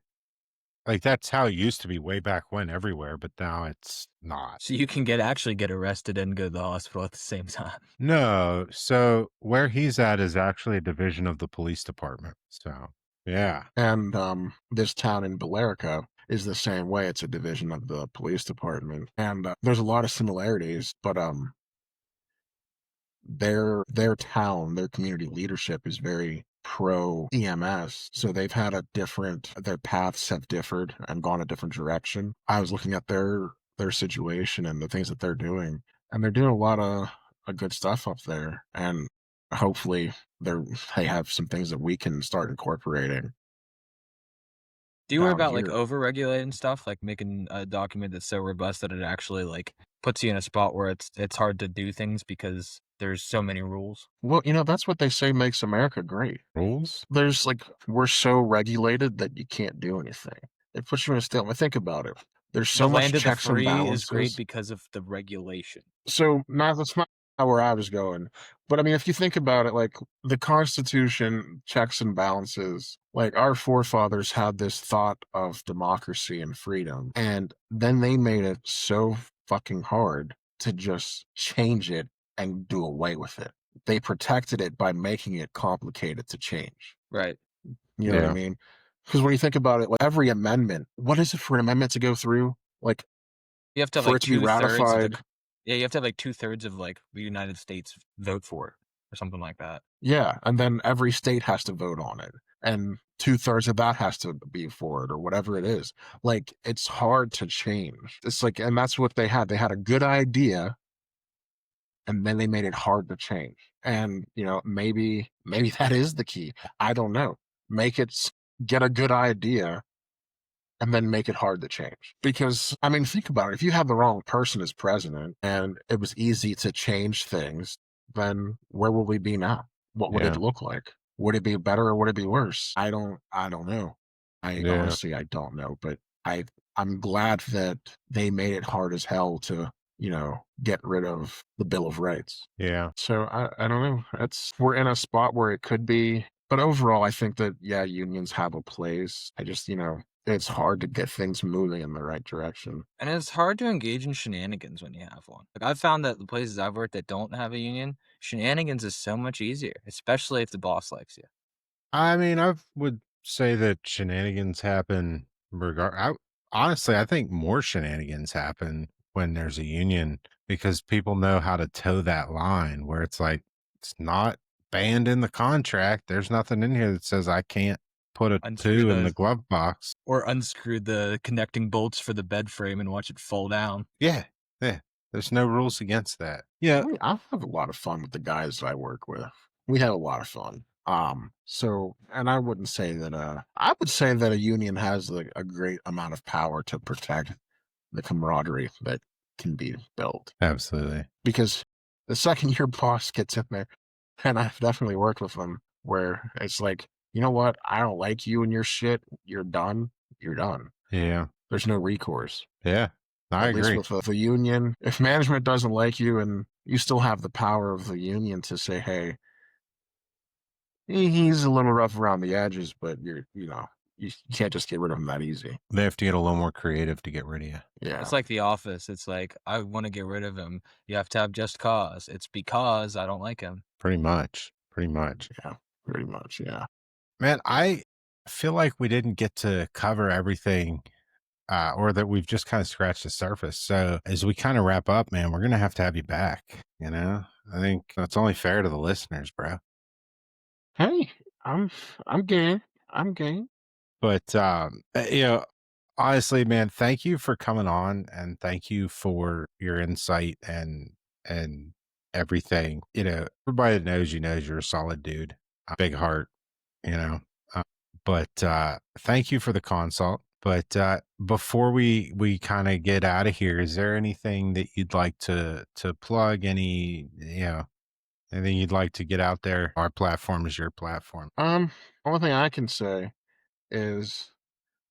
A: like, that's how it used to be way back when everywhere, but now it's not.
B: So you can actually get arrested and go to the hospital at the same time.
A: No, so where he's at is actually a division of the police department. So, yeah.
C: And this town in Billerica is the same way. It's a division of the police department, and there's a lot of similarities. But their town, their community leadership is very pro EMS. So they've had their paths have differed and gone a different direction. I was looking at their situation and the things that they're doing, and they're doing a lot of good stuff up there. And hopefully they have some things that we can start incorporating
B: Do you worry
C: down
B: about like
C: here.
B: over-regulating stuff, like making a document that's so robust that it actually like puts you in a spot where it's hard to do things because there's so many rules?
C: Well, that's what they say makes America great.
A: Rules?
C: There's like we're so regulated that you can't do anything. It puts you in a stalemate. Think about it. There's
B: The
C: so much
B: land of the
C: checks and
B: free is great
C: balances.
B: because of the regulation.
C: So now that's not where I was going. But I mean, if you think about it, like the Constitution checks and balances, like our forefathers had this thought of democracy and freedom, and then they made it so fucking hard to just change it and do away with it. They protected it by making it complicated to change.
B: Right.
C: You know what I
A: Yeah.
C: mean? Because when you think about it, like every amendment, what is it for an amendment to go through? Like
B: You have to have
C: for
B: like
C: it to be
B: 2/3 of the
C: ratified.
B: yeah, you have to have like 2/3 of like the United States vote for it or something like that.
C: Yeah, and then every state has to vote on it, and 2/3 of that has to be for it or whatever it is. Like, it's hard to change. It's like and that's what they had. They had a good idea, and then they made it hard to change. And, maybe that is the key. I don't know. Make it s Get a good idea and then make it hard to change. Because, I mean, think about it. If you have the wrong person as president and it was easy to change things, then where will we be now? What would it
A: Yeah.
C: look like? Would it be better or would it be worse? I don't know. I
A: Yeah.
C: honestly I don't know, but I'm glad that they made it hard as hell to, get rid of the Bill of Rights.
A: Yeah.
C: So I don't know. We're in a spot where it could be, but overall I think that yeah, unions have a place. I just, it's hard to get things moving in the right direction.
B: And it's hard to engage in shenanigans when you have one. Like I've found that the places I've worked that don't have a union, shenanigans is so much easier, especially if the boss likes you.
A: I mean, I would say that shenanigans happen honestly, I think more shenanigans happen when there's a union because people know how to toe that line where it's like, it's not banned in the contract. There's nothing in here that says I can't put a
B: Unscrew
A: 2 in the
B: the
A: glove box.
B: or unscrew the connecting bolts for the bed frame and watch it fall down.
A: Yeah. Yeah. There's no rules against that. Yeah.
C: I have a lot of fun with the guys I work with. We have a lot of fun. So, and I wouldn't say that, I would say that a union has like a great amount of power to protect the camaraderie that can be built.
A: Absolutely.
C: Because the second your boss gets in there, and I've definitely worked with them where it's like, you know what? I don't like you and your shit. You're done. You're done.
A: Yeah.
C: There's no recourse.
A: Yeah. I
C: At least
A: agree.
C: with the union, if management doesn't like you and you still have the power of the union to say, hey, he's a little rough around the edges, but you can't just get rid of him that easy.
A: They have to get a little more creative to get rid of you.
C: Yeah.
B: It's like The Office. It's like, I want to get rid of him. You have to have just cause. It's because I don't like him.
A: Pretty much. Pretty much.
C: Yeah. Pretty much. Yeah.
A: Man, I feel like we didn't get to cover everything, or that we've just kind of scratched the surface. So as we kind of wrap up, man, we're gonna have to have you back. I think that's only fair to the listeners, bro.
C: Hey, I'm game. I'm game.
A: But honestly, man, thank you for coming on, and thank you for your insight and everything. Everybody that knows you knows you're a solid dude, a big heart. You know, uh, but thank you for the consult. But before we kind of get out of here, is there anything that you'd like to plug? Anything you'd like to get out there? Our platform is your platform.
C: Only thing I can say is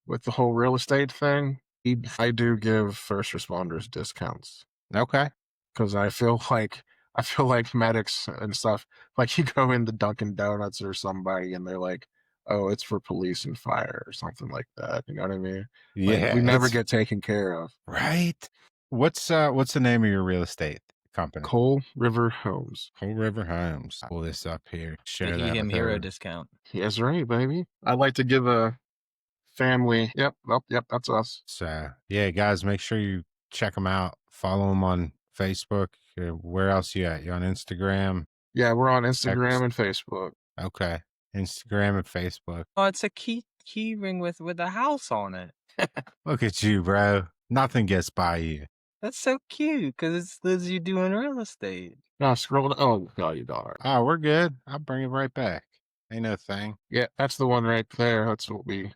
C: with the whole real estate thing, I do give first responders discounts
A: Okay.
C: because I feel like medics and stuff. Like you go into Dunkin' Donuts or somebody, and they're like, "Oh, it's for police and fire" or something like that. You know what I mean? Like we
A: Yeah,
C: never
A: it's
C: get taken care of.
A: right. What's the name of your real estate company?
C: Coal River Homes.
A: Coal River Homes. Pull this up here.
B: The
A: Share that
B: Helium
A: with
B: Hero
A: everyone.
B: discount.
C: Yes, right, baby. I'd like to give a family. Yep, that's us.
A: So yeah, guys, make sure you check them out. Follow them on Facebook. Where else you at? You on Instagram?
C: Yeah, we're on
A: X?
C: Instagram and Facebook.
A: Okay, Instagram and Facebook.
B: Oh, it's a key ring with a house on it.
A: Look at you, bro. Nothing gets by you.
B: That's so cute because it's Liz you doing real estate.
C: Now scroll. Oh, God, you dog.
A: Oh, we're good. I'll bring it right back. Ain't no thing.
C: Yeah, that's the one right there. That's what we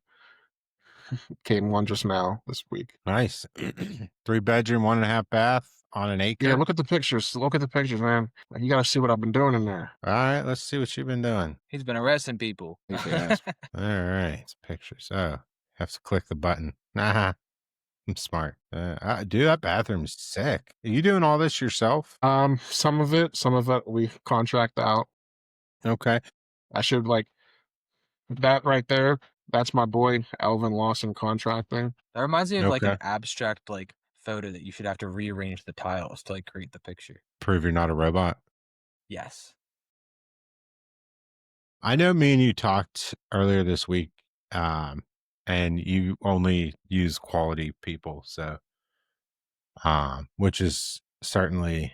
C: came one just now this week.
A: Nice. 3 bedroom, 1.5 bath on an acre.
C: Yeah, look at the pictures. Look at the pictures, man. Like, you gotta see what I've been doing in there.
A: All right, let's see what you've been doing.
B: He's been arresting people.
C: Yes.
A: All right, it's pictures. Oh, have to click the button. Nah, I'm smart. Dude, that bathroom's sick. Are you doing all this yourself?
C: Some of it we contract out.
A: Okay.
C: I should like that right there. That's my boy Alvin Lawson contracting.
B: That reminds me of like
A: Okay.
B: an abstract like photo that you should have to rearrange the tiles to like create the picture.
A: Prove you're not a robot.
B: Yes.
A: I know me and you talked earlier this week, and you only use quality people, so which is certainly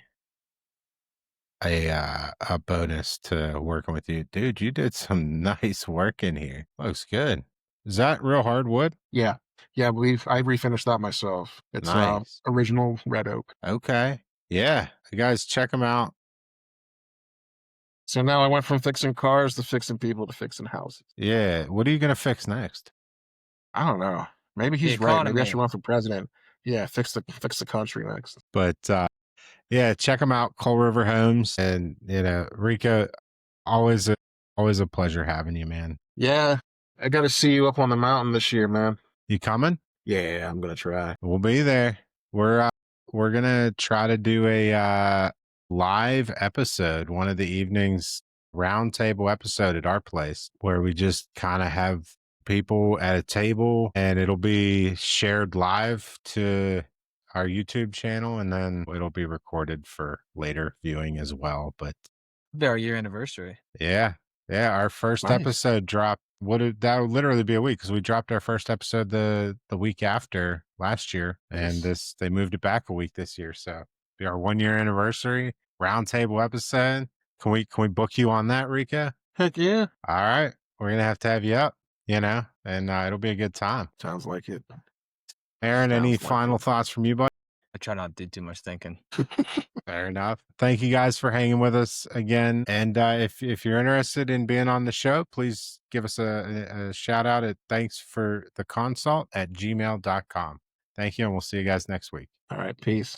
A: a bonus to working with you. Dude, you did some nice work in here. Looks good. Is that real hardwood?
C: Yeah. I refinished that myself. It's
A: Nice.
C: original red oak.
A: Okay. Yeah. You guys check them out.
C: So now I went from fixing cars to fixing people to fixing houses.
A: Yeah. What are you gonna fix next?
C: I don't know. Maybe
B: The
C: he's right. Maybe I
B: economy.
C: should run for president. Yeah, fix the country next.
A: But yeah, check them out, Coal River Homes. And Rico, always always a pleasure having you, man.
C: Yeah, I got to see you up on the mountain this year, man.
A: You coming?
C: Yeah, I'm gonna try.
A: We'll be there. We're gonna try to do a live episode, one of the evenings roundtable episode at our place, where we just kind of have people at a table, and it'll be shared live to our YouTube channel, and then it'll be recorded for later viewing as well. But
B: Our year anniversary.
A: yeah. Yeah. Our first
C: Nice.
A: episode dropped. That would literally be a week because we dropped our first episode the week after last year, and
C: Nice.
A: they moved it back a week this year. So be our 1 year anniversary roundtable episode. Can we book you on that, Rika?
C: Heck yeah.
A: All right. We're gonna have to have you up, and it'll be a good time.
C: Sounds like it.
A: Aaron, any
C: Sounds like
A: final
C: it.
A: thoughts from you, bud?
B: I try not to do too much thinking.
A: Fair enough. Thank you guys for hanging with us again. And if you're interested in being on the show, please give us a shout out at thanksfortheconsult@gmail.com. Thank you, and we'll see you guys next week.
C: All right, peace.